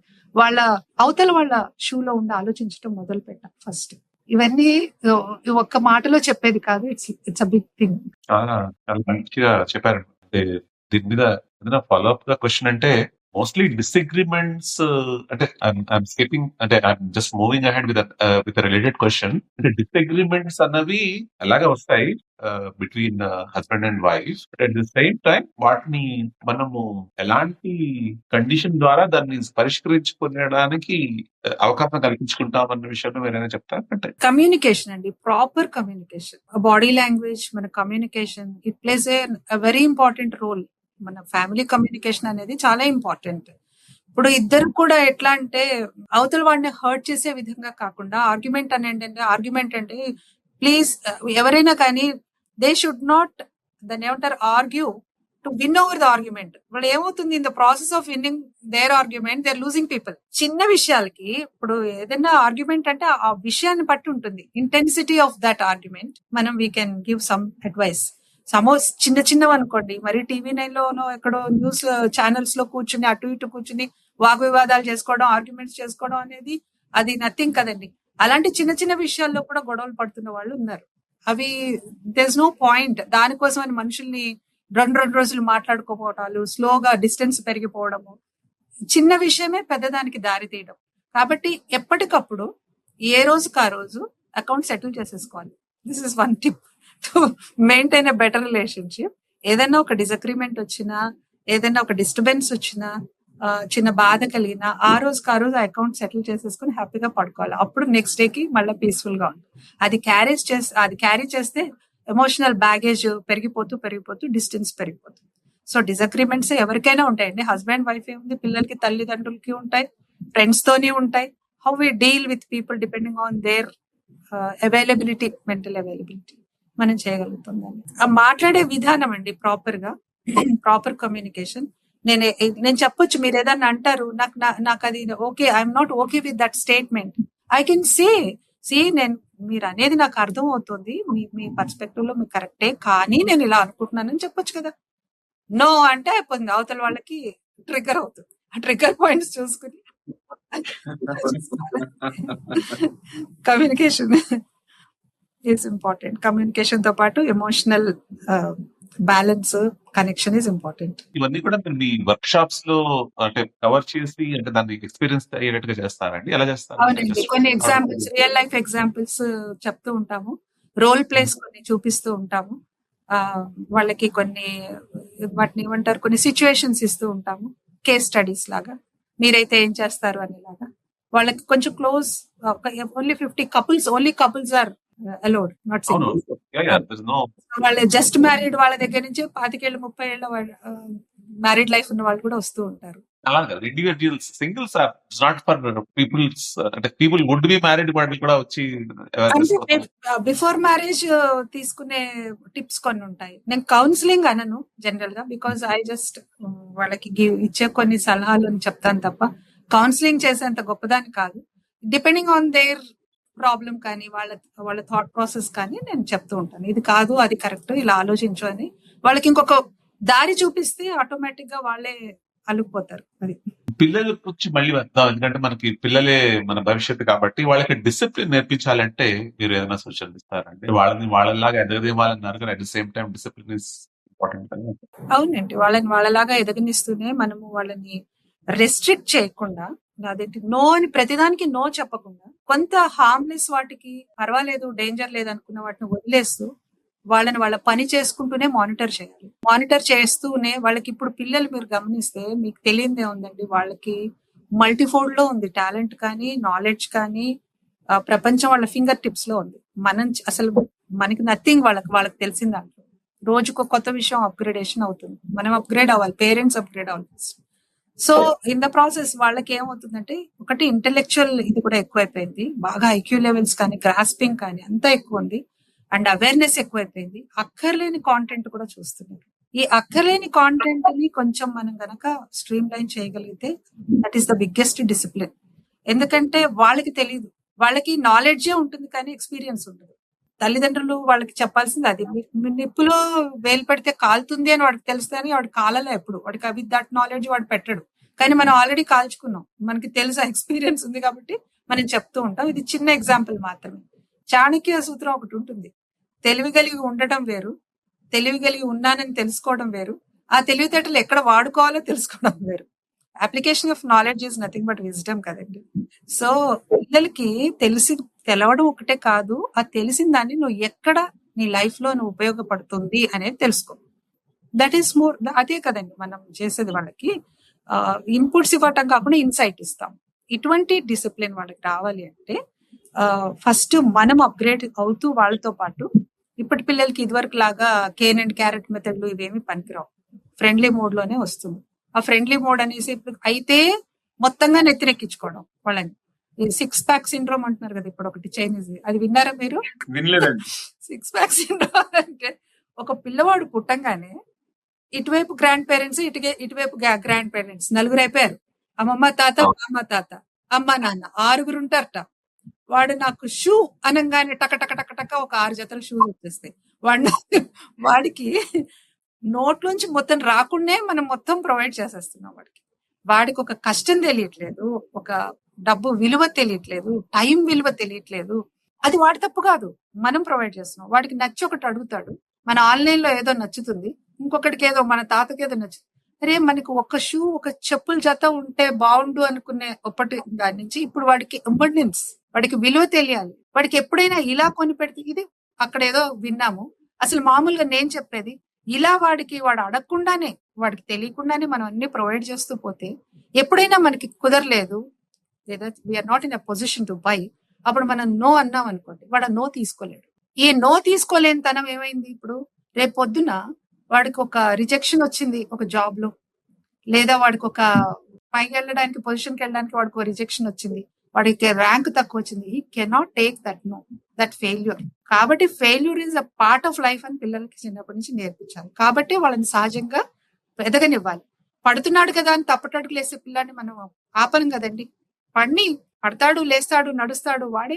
అవతల వాళ్ళ షూలో ఉండి ఆలోచించడం మొదలు పెట్టాం ఫస్ట్. ఇవన్నీ ఒక్క మాటలో చెప్పేది కాదు, ఇట్స్ అ బిగ్ థింగ్. చాలా చాలా మంచిగా చెప్పారు. దీని మీద ఏదైనా ఫాలో అప్ గా క్వశ్చన్ అంటే, మోస్ట్లీ డిసగ్రిమెంట్స్ అంటే ఐఎమ్ స్కిపింగ్, అంటే I'm just moving ahead with related question. అంటే డిసగ్రిమెంట్స్ అన్నవి అలాగే వస్తాయి between husband and wife. At the same time వాటిని మనము ఎలాంటి కండిషన్ ద్వారా దాన్ని పరిష్కరించుకునేడానికి అవకాశం కల్పించుకుంటాం అన్న విషయంలో మీరైనా చెప్తారు? అంటే కమ్యూనికేషన్ అండి, ప్రాపర్ కమ్యూనికేషన్, బాడీ లాంగ్వేజ్, మన communication, it plays a very important role. మన ఫ్యామిలీ కమ్యూనికేషన్ అనేది చాలా ఇంపార్టెంట్. ఇప్పుడు ఇద్దరు కూడా ఎట్లా అంటే అవతల వాడిని హర్ట్ చేసే విధంగా కాకుండా, ఆర్గ్యుమెంట్ అంటే ప్లీజ్, ఎవరైనా కానీ దే షుడ్ నాట్, దాన్ని ఏమంటారు, argue to win over the argument. వాళ్ళు ఏమవుతుంది, in the process of winning their argument they are losing people. చిన్న విషయాలకి, ఇప్పుడు ఏదైనా ఆర్గ్యుమెంట్ అంటే ఆ విషయాన్ని బట్టి ఉంటుంది, ఇంటెన్సిటీ ఆఫ్ దట్ ఆర్గ్యుమెంట్. మనం we can give some advice. చిన్నవి అనుకోండి, మరి టీవీ 9 లోనో ఎక్కడో న్యూస్ ఛానల్స్ లో కూర్చుని అటు ఇటు కూర్చుని వాగు వివాదాలు చేసుకోవడం, ఆర్గ్యుమెంట్స్ చేసుకోవడం అనేది అది నథింగ్ కదండి. అలాంటి చిన్న చిన్న విషయాల్లో కూడా గొడవలు పడుతున్న వాళ్ళు ఉన్నారు. అవి దేర్ ఇస్ నో పాయింట్. దానికోసం అని మనుషుల్ని రెండు రోజులు మాట్లాడుకోపోవటాలు, స్లోగా డిస్టెన్స్ పెరిగిపోవడము, చిన్న విషయమే పెద్దదానికి దారి తీయడం. కాబట్టి ఎప్పటికప్పుడు ఏ రోజుకి ఆ రోజు అకౌంట్ సెటిల్ చేసేసుకోవాలి. This is one tip to maintain a better relationship. ఏదైనా ఒక డిసగ్రిమెంట్ వచ్చినా, ఏదైనా ఒక డిస్టర్బెన్స్ వచ్చినా, చిన్న బాధ కలిగినా ఆ రోజుకి ఆ రోజు అకౌంట్ సెటిల్ చేసేసుకుని హ్యాపీగా పడుకోవాలి. అప్పుడు నెక్స్ట్ డేకి మళ్ళీ పీస్ఫుల్ గా ఉంటుంది. అది క్యారీ చేస్తే ఎమోషనల్ బ్యాగేజ్ పెరిగిపోతూ డిస్టెన్స్ పెరిగిపోతుంది. సో డిసగ్రిమెంట్స్ ఎవరికైనా ఉంటాయండి. హస్బెండ్ వైఫ్ ఏముంది, పిల్లలకి తల్లిదండ్రులకి ఉంటాయి, ఫ్రెండ్స్ తోని ఉంటాయి. How we deal with people depending on their availability, mental availability మనం చేయగలుగుతుందని. ఆ మాట్లాడే విధానం అండి, ప్రాపర్ కమ్యూనికేషన్. నేను చెప్పొచ్చు, మీరు ఏదన్నా అంటారు, నాకు అది okay, I'm not okay with that statement. I can say మీరు అనేది నాకు అర్థం అవుతుంది, మీ పర్స్పెక్టివ్ లో మీకు కరెక్టే, కానీ నేను ఇలా అనుకుంటున్నానని చెప్పొచ్చు కదా. నో అంటే అయిపోతుంది, అవతల వాళ్ళకి ట్రిగ్గర్ అవుతుంది. ఆ ట్రిగ్గర్ పాయింట్స్ చూసుకుని కమ్యూనికేషన్ ఈజ్ ఇంపార్టెంట్. కమ్యూనికేషన్ తో పాటు emotional balance, connection is important. ఇవన్నీ కూడా మీరు మీ వర్క్ షాప్స్ లో అంటే కవర్ చేసి, అంటే దాన్ని ఎక్స్పీరియన్స్ అయ్యేటట్టుగా చేస్తారండి? ఎలా చేస్తారు? అవునండి, కొన్ని ఎగ్జాంపుల్స్, రియల్ లైఫ్ ఎగ్జాంపుల్స్ చెప్తూ ఉంటాము, రోల్ ప్లేస్ కొన్ని చూపిస్తూ ఉంటాము, వాళ్ళకి కొన్ని వాటిని ఏమంటారు, కొన్ని సిచ్యువేషన్స్ ఇస్తూ ఉంటాము, కేస్ స్టడీస్ లాగా. మీరైతే ఏం చేస్తారు అనేలాగా వాళ్ళకి కొంచెం close. Only 50 couples, only couples are allowed, not single. వాళ్ళు జస్ట్ మ్యారీడ్ వాళ్ళ దగ్గర నుంచి 25 ఏళ్ళు 30 ఏళ్ళ మ్యారీడ్ లైఫ్ ఉన్న వాళ్ళు కూడా వస్తూ ఉంటారు. అలా కాదు, individuals singles are not for peoples, అంటే పీపుల్ వుడ్ బి మ్యారీడ్ వాళ్ళు కూడా వచ్చి అవేర్నెస్ అంటే బిఫోర్ మ్యారేజ్ తీసుకునే టిప్స్ కొన్ని ఉంటాయి. నేను కౌన్సిలింగ్ అనను జనరల్ గా, బికాజ్ ఐ జస్ట్ వాళ్ళకి ఇచ్చే కొన్ని సలహాలు అని చెప్తాను తప్ప కౌన్సిలింగ్ చేసేంత గొప్పదాన్ని కాదు. డిపెండింగ్ ఆన్ దేర్ ప్రాబ్లం కానీ వాళ్ళ థాట్ ప్రాసెస్ కానీ నేను చెప్తూ ఉంటాను, ఇది కాదు అది కరెక్ట్, ఇలా ఆలోచించు అని. వాళ్ళకి ఇంకొక దారి చూపిస్తే ఆటోమేటిక్ గా వాళ్ళే అలుగుపోతారు. అది పిల్లల గురించి మళ్ళీ వద్దాం, ఎందుకంటే మనకి పిల్లలే మన భవిష్యత్తు కాబట్టి వాళ్ళకి డిసిప్లిన్ నేర్పించాలంటే మీరు ఏదైనా సూచనలు ఇస్తారంటే వాళ్ళని వాళ్ళలాగా ఎదగదేవాలన్నారు కానీ at the same time discipline is important కదా. అవునండి, వాళ్ళని వాళ్ళలాగా ఎదగనిస్తూనే మనము వాళ్ళని రెస్ట్రిక్ట్ చేయకుండా, అదేంటి నో అని ప్రతిదానికి నో చెప్పకుండా, కొంత హార్మ్లెస్ వాటికి పర్వాలేదు డేంజర్ లేదు అనుకున్న వాటిని వదిలేస్తూ వాళ్ళని వాళ్ళ పని చేసుకుంటూనే మానిటర్ చేయాలి. మానిటర్ చేస్తూనే వాళ్ళకి, ఇప్పుడు పిల్లలు మీరు గమనిస్తే మీకు తెలియదే ఉందండి, వాళ్ళకి మల్టీఫోల్డ్ లో ఉంది టాలెంట్ కానీ నాలెడ్జ్ కానీ, ప్రపంచం వాళ్ళ ఫింగర్ టిప్స్ లో ఉంది. మనం అసలు మనకి నథింగ్ వాళ్ళకి తెలిసిన దాంట్లో రోజుకు కొత్త విషయం అప్గ్రేడేషన్ అవుతుంది. మనం అప్గ్రేడ్ అవ్వాలి, పేరెంట్స్ అప్గ్రేడ్ అవ్వాలి. సో ఇన్ ద ప్రాసెస్ వాళ్ళకి ఏమవుతుందంటే, ఒకటి ఇంటెలెక్చువల్ ఇది కూడా ఎక్కువైపోయింది, బాగా ఐక్యూ లెవెల్స్ కానీ గ్రాస్పింగ్ కానీ అంతా ఎక్కువ ఉంది, అండ్ అవేర్నెస్ ఎక్కువైపోయింది. అక్కర్లేని కాంటెంట్ కూడా చూస్తున్నారు. ఈ అక్కర్లేని కాంటెంట్ ని కొంచెం మనం గనక స్ట్రీమ్ లైన్ చేయగలిగితే that is the biggest discipline. ఎందుకంటే వాళ్ళకి తెలియదు, వాళ్ళకి నాలెడ్జే ఉంటుంది కానీ ఎక్స్పీరియన్స్ ఉండదు. తల్లిదండ్రులు వాళ్ళకి చెప్పాల్సింది అది, నిప్పులో వేలు పెడితే కాలుతుంది అని వాడికి తెలుస్తుంది అని వాడు కాలలో ఎప్పుడు, వాడికి అవి దట్ నాలెడ్జ్ వాడు పెట్టడు. కానీ మనం ఆల్రెడీ కాల్చుకున్నాం, మనకి తెలుసు, ఎక్స్పీరియన్స్ ఉంది కాబట్టి మనం చెప్తూ ఉంటాం. ఇది చిన్న ఎగ్జాంపుల్ మాత్రమే. చాణక్య సూత్రం ఒకటి ఉంటుంది, తెలివి కలిగి ఉండటం వేరు, తెలివి కలిగి ఉన్నానని తెలుసుకోవడం వేరు, ఆ తెలివితేటలు ఎక్కడ వాడుకోవాలో తెలుసుకోవడం వేరు. Application of knowledge is nothing but wisdom కదండి. సో పిల్లలకి తెలవడం ఒకటే కాదు, ఆ తెలిసిన దాన్ని నువ్వు ఎక్కడ నీ లైఫ్ లో నువ్వు ఉపయోగపడుతుంది అనేది తెలుసుకో. దట్ ఈస్ మోర్, అదే కదండి మనం చేసేది. వాళ్ళకి ఇన్పుట్స్ ఇవ్వటం కాకుండా ఇన్సైట్ ఇస్తాం. ఇటువంటి డిసిప్లిన్ వాళ్ళకి రావాలి అంటే ఫస్ట్ మనం అప్గ్రేడ్ అవుతూ వాళ్ళతో పాటు, ఇప్పటి పిల్లలకి ఇదివరకు లాగా కేన్ అండ్ క్యారెట్ మెథడ్లు ఇవేమి పనికిరావు, ఫ్రెండ్లీ మోడ్ లోనే వస్తుంది. ఆ ఫ్రెండ్లీ మోడ్ అనేసి ఇప్పుడు అయితే మొత్తంగా నెత్తిరెక్కించుకోవడం వాళ్ళని. 6 ప్యాక్ సిండ్రోమ్ అంటున్నారు కదా ఇప్పుడు ఒకటి చైనీస్, అది విన్నారా మీరు? వినలేదండి. 6 ప్యాక్ సిండ్రోమ్ అంటే ఒక పిల్లవాడు పుట్టంగానే ఇటువైపు గ్రాండ్ పేరెంట్స్, ఇటువైపు గ్రాండ్ పేరెంట్స్, నలుగురు అయిపోయారు. అమ్మమ్మ తాత, అమ్మ తాత, అమ్మ నాన్న, 6 ఉంటారట. వాడు నాకు షూ అనగానే టక టక టక టక ఒక 6 జతల షూస్ వచ్చేస్తాయి. వాడికి నోట్లోంచి మొత్తం రాకుండానే మనం మొత్తం ప్రొవైడ్ చేసేస్తున్నాం. వాడికి ఒక కష్టం తెలియట్లేదు, ఒక డబ్బు విలువ తెలియట్లేదు, టైం విలువ తెలియట్లేదు. అది వాడి తప్పు కాదు, మనం ప్రొవైడ్ చేస్తున్నాం. వాడికి నచ్చి ఒకటి అడుగుతాడు, మన ఆన్లైన్ లో ఏదో నచ్చుతుంది, ఇంకొకటికి ఏదో మన తాతకి ఏదో నచ్చుతుంది. అరే మనకి ఒక షూ ఒక చెప్పుల జత ఉంటే బాగుండు అనుకునే ఒకటి దాని నుంచి ఇప్పుడు వాడికి ఇంపార్టెన్స్, వాడికి విలువ తెలియాలి. వాడికి ఎప్పుడైనా ఇలా కొని పెడితే ఇది అక్కడ ఏదో విన్నాము, అసలు మామూలుగా నేను చెప్పేది ఇలా వాడు అడగకుండానే, వాడికి తెలియకుండానే మనం అన్ని ప్రొవైడ్ చేస్తూ పోతే, ఎప్పుడైనా మనకి కుదరలేదు లేదా we're not in a position to buy, అప్పుడు మనం నో అన్నాం అనుకోండి, వాడు నో తీసుకోలేడు. ఈ నో తీసుకోలేని తనం ఏమైంది, ఇప్పుడు రేపు పొద్దున వాడికి ఒక రిజెక్షన్ వచ్చింది ఒక జాబ్ లో, లేదా వాడికి ఒక పైకి వెళ్ళడానికి పొజిషన్కి వెళ్ళడానికి వాడికి ఒక రిజెక్షన్ వచ్చింది, వాడికి ర్యాంక్ తక్కువ వచ్చింది, he cannot take that no, that failure. కాబట్టి failure is a part of life అని పిల్లలకి చిన్నప్పటి నుంచి నేర్పించాలి. కాబట్టి వాళ్ళని సహజంగా ఎదగనివ్వాలి. పడుతున్నాడు కదా అని తప్పటడుగు లేసే పిల్లాన్ని మనం ఆపలం కదండి. పడతాడు, లేస్తాడు, నడుస్తాడు, వాడే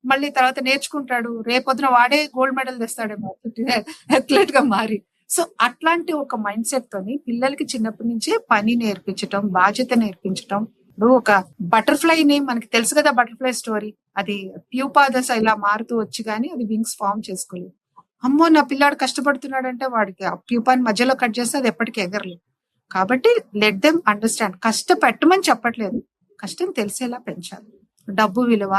మళ్ళీ తర్వాత నేర్చుకుంటాడు, రేపొద్దున వాడే గోల్డ్ మెడల్ తెస్తాడేమో అథ్లెట్ గా మారి. సో అట్లాంటి ఒక మైండ్ సెట్ తోని పిల్లలకి చిన్నప్పటి నుంచే పని నేర్పించటం, బాధ్యత నేర్పించటం. ఇప్పుడు ఒక బటర్ఫ్లైని మనకి తెలుసు కదా, బటర్ఫ్లై స్టోరీ, అది ప్యూపా దశ ఇలా మారుతూ వచ్చి గానీ అది వింగ్స్ ఫామ్ చేసుకోలేదు. అమ్మో నా పిల్లాడు కష్టపడుతున్నాడంటే వాడికి ఆ ప్యూపాని మధ్యలో కట్ చేస్తే అది ఎప్పటికీ ఎగరలేదు. కాబట్టి లెట్ దెమ్ అండర్స్టాండ్, కష్టపెట్టమని చెప్పట్లేదు, కష్టం తెలిసేలా పెంచాలి. డబ్బు విలువ,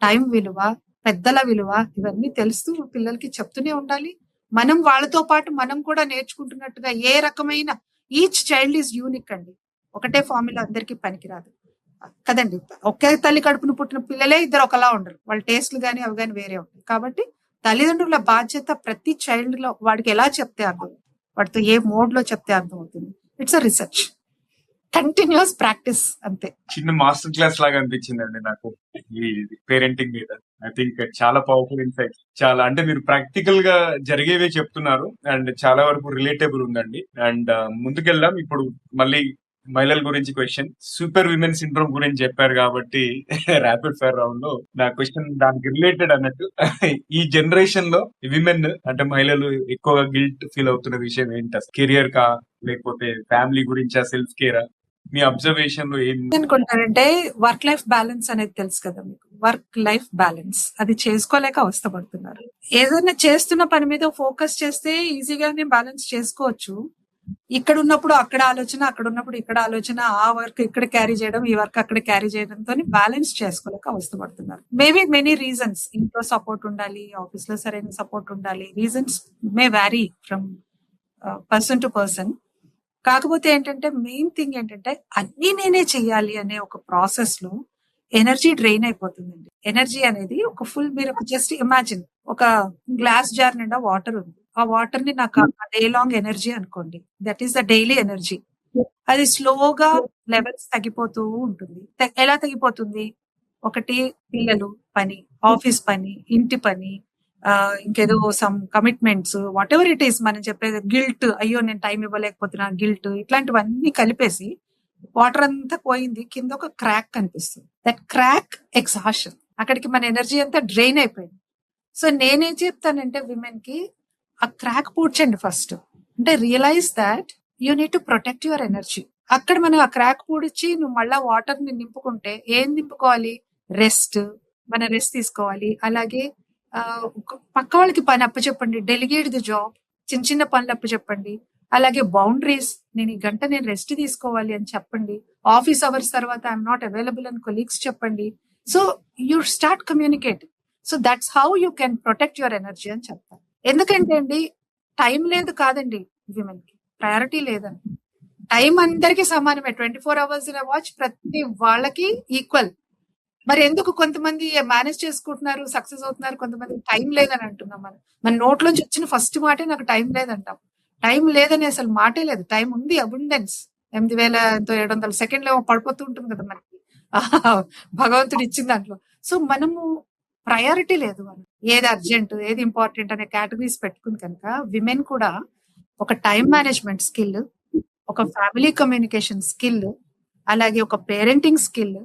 టైం విలువ, పెద్దల విలువ ఇవన్నీ తెలుస్తూ పిల్లలకి చెప్తూనే ఉండాలి. మనం వాళ్ళతో పాటు మనం కూడా నేర్చుకుంటున్నట్టుగా, ఏ రకమైన ఈచ్ చైల్డ్ ఈజ్ యూనిక్ అండి, ఒకటే ఫార్ములా అందరికీ పనికిరాదు కదండి. ఒకే తల్లి కడుపును పుట్టిన పిల్లలే ఇద్దరు ఒకలా ఉండరు, వాళ్ళ టేస్ట్లు కానీ అవి కానీ వేరే ఉంటాయి. కాబట్టి తల్లిదండ్రుల బాధ్యత ప్రతి చైల్డ్ లో వాడికి ఎలా చెప్తే అర్థం, వాడితో ఏ మోడ్ లో చెప్తే అర్థం అవుతుంది. It's a research. Continuous practice అంతే. చిన్న మాస్టర్ క్లాస్ లాగా అనిపించిందండి నాకు ఈ పేరెంటింగ్ మీద. ఐ థింక్ చాలా పవర్ఫుల్ ఇన్సైట్. చాలా అంటే మీరు ప్రాక్టికల్ గా జరిగేవే చెప్తున్నారు అండ్ చాలా వరకు రిలేటబుల్ ఉందండి. అండ్ ముందుకెళ్దాం. ఇప్పుడు మళ్ళీ మహిళల గురించి క్వశ్చన్, సూపర్ విమెన్ సిండ్రోమ్ గురించి చెప్పారు కాబట్టి ర్యాపిడ్ ఫైర్ రౌండ్ లో నా క్వశ్చన్ దానికి రిలేటెడ్ అన్నట్టు. ఈ జనరేషన్ లో విమెన్ అంటే మహిళలు ఎక్కువగా గిల్ట్ ఫీల్ అవుతున్న విషయం ఏంటి? కెరియర్ కా, లేకపోతే ఫ్యామిలీ గురించా, సెల్ఫ్ కేరా? మీ అబ్జర్వేషన్ లో ఏం అనుకుంటారంటే వర్క్ లైఫ్ బ్యాలెన్స్ అనేది తెలుసు కదా మీకు. వర్క్ లైఫ్ బ్యాలెన్స్ అది చేసుకోలేక అవస్థపడుతున్నారు. ఏదైనా చేస్తున్న పని మీద ఫోకస్ చేస్తే ఈజీగానే బ్యాలెన్స్ చేసుకోవచ్చు. ఇక్కడ ఉన్నప్పుడు అక్కడ ఆలోచన, అక్కడ ఉన్నప్పుడు ఇక్కడ ఆలోచన, ఆ వర్క్ ఇక్కడ క్యారీ చేయడం, ఈ వర్క్ అక్కడ క్యారీ చేయడంతో బ్యాలెన్స్ చేసుకోలేక అవస్థపడుతున్నారు. Maybe many reasons. ఇంట్లో సపోర్ట్ ఉండాలి, ఆఫీస్ లో సరైన సపోర్ట్ ఉండాలి. Reasons may vary from person to person. కాకపోతే ఏంటంటే మెయిన్ థింగ్ ఏంటంటే అన్ని నేనే చెయ్యాలి అనే ఒక ప్రాసెస్ లో ఎనర్జీ డ్రైన్ అయిపోతుందండి. ఎనర్జీ అనేది ఒక ఫుల్, మీరు జస్ట్ ఇమాజిన్ ఒక గ్లాస్ జార్ నిండా వాటర్ ఉంది. ఆ వాటర్ ని నాకు డే లాంగ్ ఎనర్జీ అనుకోండి. That is the daily energy. అది స్లోగా లెవెల్స్ తగ్గిపోతూ ఉంటుంది. ఎలా తగ్గిపోతుంది? ఒకటి పిల్లలు పని, ఆఫీస్ పని, ఇంటి పని, ఇంకేదో some commitments, what ever it is, మనం చెప్పేది గిల్ట్, అయ్యో నేను టైం ఇవ్వలేకపోతున్నా, గిల్ట్, ఇట్లాంటివన్నీ కలిపేసి వాటర్ అంతా పోయింది, కింద ఒక క్రాక్ కనిపిస్తుంది. That crack exhaustion. అక్కడికి మన ఎనర్జీ అంతా డ్రైన్ అయిపోయింది. సో నేనేం చెప్తానంటే విమెన్ కి ఆ క్రాక్ పూడ్చండి ఫస్ట్. అంటే realise that you need to protect your energy. అక్కడ మనం ఆ క్రాక్ పూడ్చి నువ్వు మళ్ళా వాటర్ ని నింపుకుంటే ఏం నింపుకోవాలి? రెస్ట్. మన రెస్ట్ తీసుకోవాలి. అలాగే పక్క వాళ్ళకి పని అప్పచెప్పండి. Delegate the job. చిన్న చిన్న పనులు అప్పచెప్పండి. అలాగే బౌండరీస్. నేను ఈ గంట నేను రెస్ట్ తీసుకోవాలి అని చెప్పండి. ఆఫీస్ అవర్స్ తర్వాత ఐఎమ్ నాట్ అవైలబుల్ అని కొలీగ్స్ చెప్పండి. So you start communicating. So that's how you can protect your energy అని చెప్తాను. ఎందుకంటే అండి టైం లేదు కాదండి విమెన్ కి, ప్రయారిటీ లేదని. టైం అందరికీ సమానమే. 24 hours ఇన్ వాచ్ ప్రతి వాళ్ళకి ఈక్వల్. మరి ఎందుకు కొంతమంది మేనేజ్ చేసుకుంటున్నారు, సక్సెస్ అవుతున్నారు, కొంతమంది టైం లేదని అంటున్నాం. మన నోట్లోంచి వచ్చిన ఫస్ట్ మాటే నాకు టైం లేదంటాం. టైం లేదని అసలు మాటే లేదు. టైం ఉంది, అబుండెన్స్. 8700 సెకండ్లు ఏమో పడిపోతూ ఉంటుంది కదా మనకి, భగవంతుడు ఇచ్చిన దాంట్లో. సో మనము ప్రయారిటీ లేదు. మనం ఏది అర్జెంట్, ఏది ఇంపార్టెంట్ అనే కేటగిరీస్ పెట్టుకుని కనుక విమెన్ కూడా ఒక టైం మేనేజ్మెంట్ స్కిల్, ఒక ఫ్యామిలీ కమ్యూనికేషన్ స్కిల్, అలాగే ఒక పేరెంటింగ్ స్కిల్,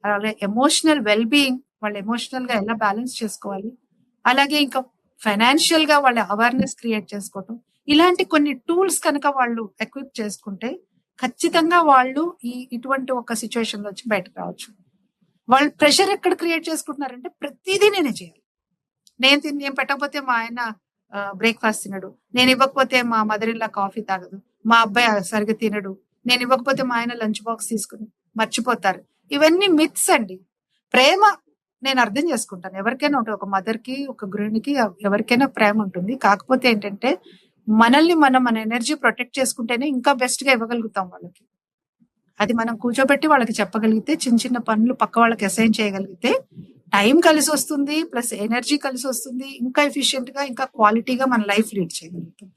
అలాగే ఎమోషనల్ వెల్ బీయింగ్, వాళ్ళు ఎమోషనల్ గా ఎలా బ్యాలెన్స్ చేసుకోవాలి, అలాగే ఇంకా ఫైనాన్షియల్ గా వాళ్ళ అవేర్నెస్ క్రియేట్ చేసుకోవటం, ఇలాంటి కొన్ని టూల్స్ కనుక వాళ్ళు ఎక్విప్ చేసుకుంటే ఖచ్చితంగా వాళ్ళు ఇటువంటి ఒక సిచ్యువేషన్ లో వచ్చి బయటకు రావచ్చు. వాళ్ళు ప్రెషర్ ఎక్కడ క్రియేట్ చేసుకుంటున్నారంటే ప్రతిదీ నేనే చేయాలి. నేను పెట్టకపోతే మా ఆయన బ్రేక్ఫాస్ట్ తినడు, నేను ఇవ్వకపోతే మా మదర్ ఇన్ లా కాఫీ తాగదు, మా అబ్బాయి సరిగ్గా తినడు, నేను ఇవ్వకపోతే మా ఆయన లంచ్ బాక్స్ తీసుకుని మర్చిపోతారు. ఇవన్నీ మిత్స్ అండి. ప్రేమ నేను అర్థం చేసుకుంటాను. ఎవరికైనా ఉంటుంది, ఒక మదర్ కి, ఒక గృహిణికి, ఎవరికైనా ప్రేమ ఉంటుంది. కాకపోతే ఏంటంటే మనల్ని మనం మన ఎనర్జీ ప్రొటెక్ట్ చేసుకుంటేనే ఇంకా బెస్ట్ గా ఇవ్వగలుగుతాం వాళ్ళకి. అది మనం కూర్చోబెట్టి వాళ్ళకి చెప్పగలిగితే, చిన్న చిన్న పనులు పక్క వాళ్ళకి అసైన్ చేయగలిగితే టైం కలిసి వస్తుంది, ప్లస్ ఎనర్జీ కలిసి వస్తుంది, ఇంకా ఎఫిషియెంట్ గా, ఇంకా క్వాలిటీగా మన లైఫ్ లీడ్ చేయగలుగుతాం.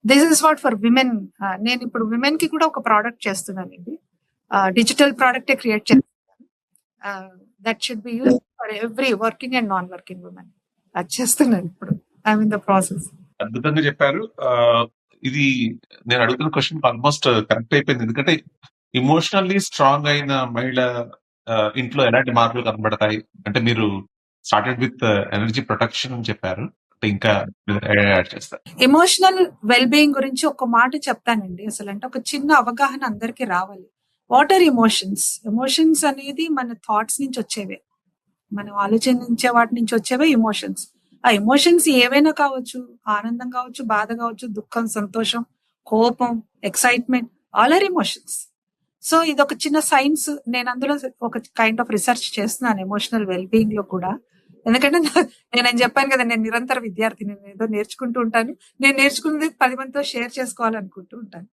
This is what for women. నేను ఇప్పుడు విమెన్ కి కూడా ఒక ప్రోడక్ట్ చేస్తున్నానండి. డిజిటల్ ప్రోడక్ట్ క్రియేట్ చేస్తున్నాను. That should be use for every working and non working women. అది చేస్తున్నాను ఇప్పుడు. I'm in the process. అద్భుతంగా చెప్పారు. ఇది నేను అడుగుతున్న క్వశ్చన్ ఆల్మోస్ట్ కరెక్ట్ అయిపోయింది. ఎందుకంటే ఇమోషనల్లీ స్ట్రాంగ్ అయిన మహిళ ఇంట్లో ఎలాంటి మార్పులు కనబడతాయి అంటే, మీరు స్టార్టెడ్ విత్ ఎనర్జీ ప్రొటెక్షన్ అని చెప్పారు. ఇంకా యాడ్ చేస్తారు. ఎమోషనల్ వెల్ బీయింగ్ గురించి ఒక మాట చెప్తానండి. అసలు అంటే ఒక చిన్న అవగాహన అందరికి రావాలి. What are emotions? ఎమోషన్స్ అనేది మన థాట్స్ నుంచి వచ్చేవే, మనం ఆలోచించే వాటి నుంచి వచ్చేవే ఎమోషన్స్. ఆ ఎమోషన్స్ ఏవైనా కావచ్చు, ఆనందం కావచ్చు, బాధ కావచ్చు, దుఃఖం, సంతోషం, కోపం, excitement, all are emotions. So ఇది ఒక చిన్న సైన్స్. నేను అందులో ఒక కైండ్ ఆఫ్ రీసెర్చ్ చేస్తున్నాను ఎమోషనల్ వెల్ బీయింగ్ లో కూడా. ఎందుకంటే నేను చెప్పాను కదా, నేను నిరంతర విద్యార్థి, నేను ఏదో నేర్చుకుంటూ ఉంటాను. నేను నేర్చుకున్నది 10 మందితో షేర్ చేసుకోవాలనుకుంటూ ఉంటాను.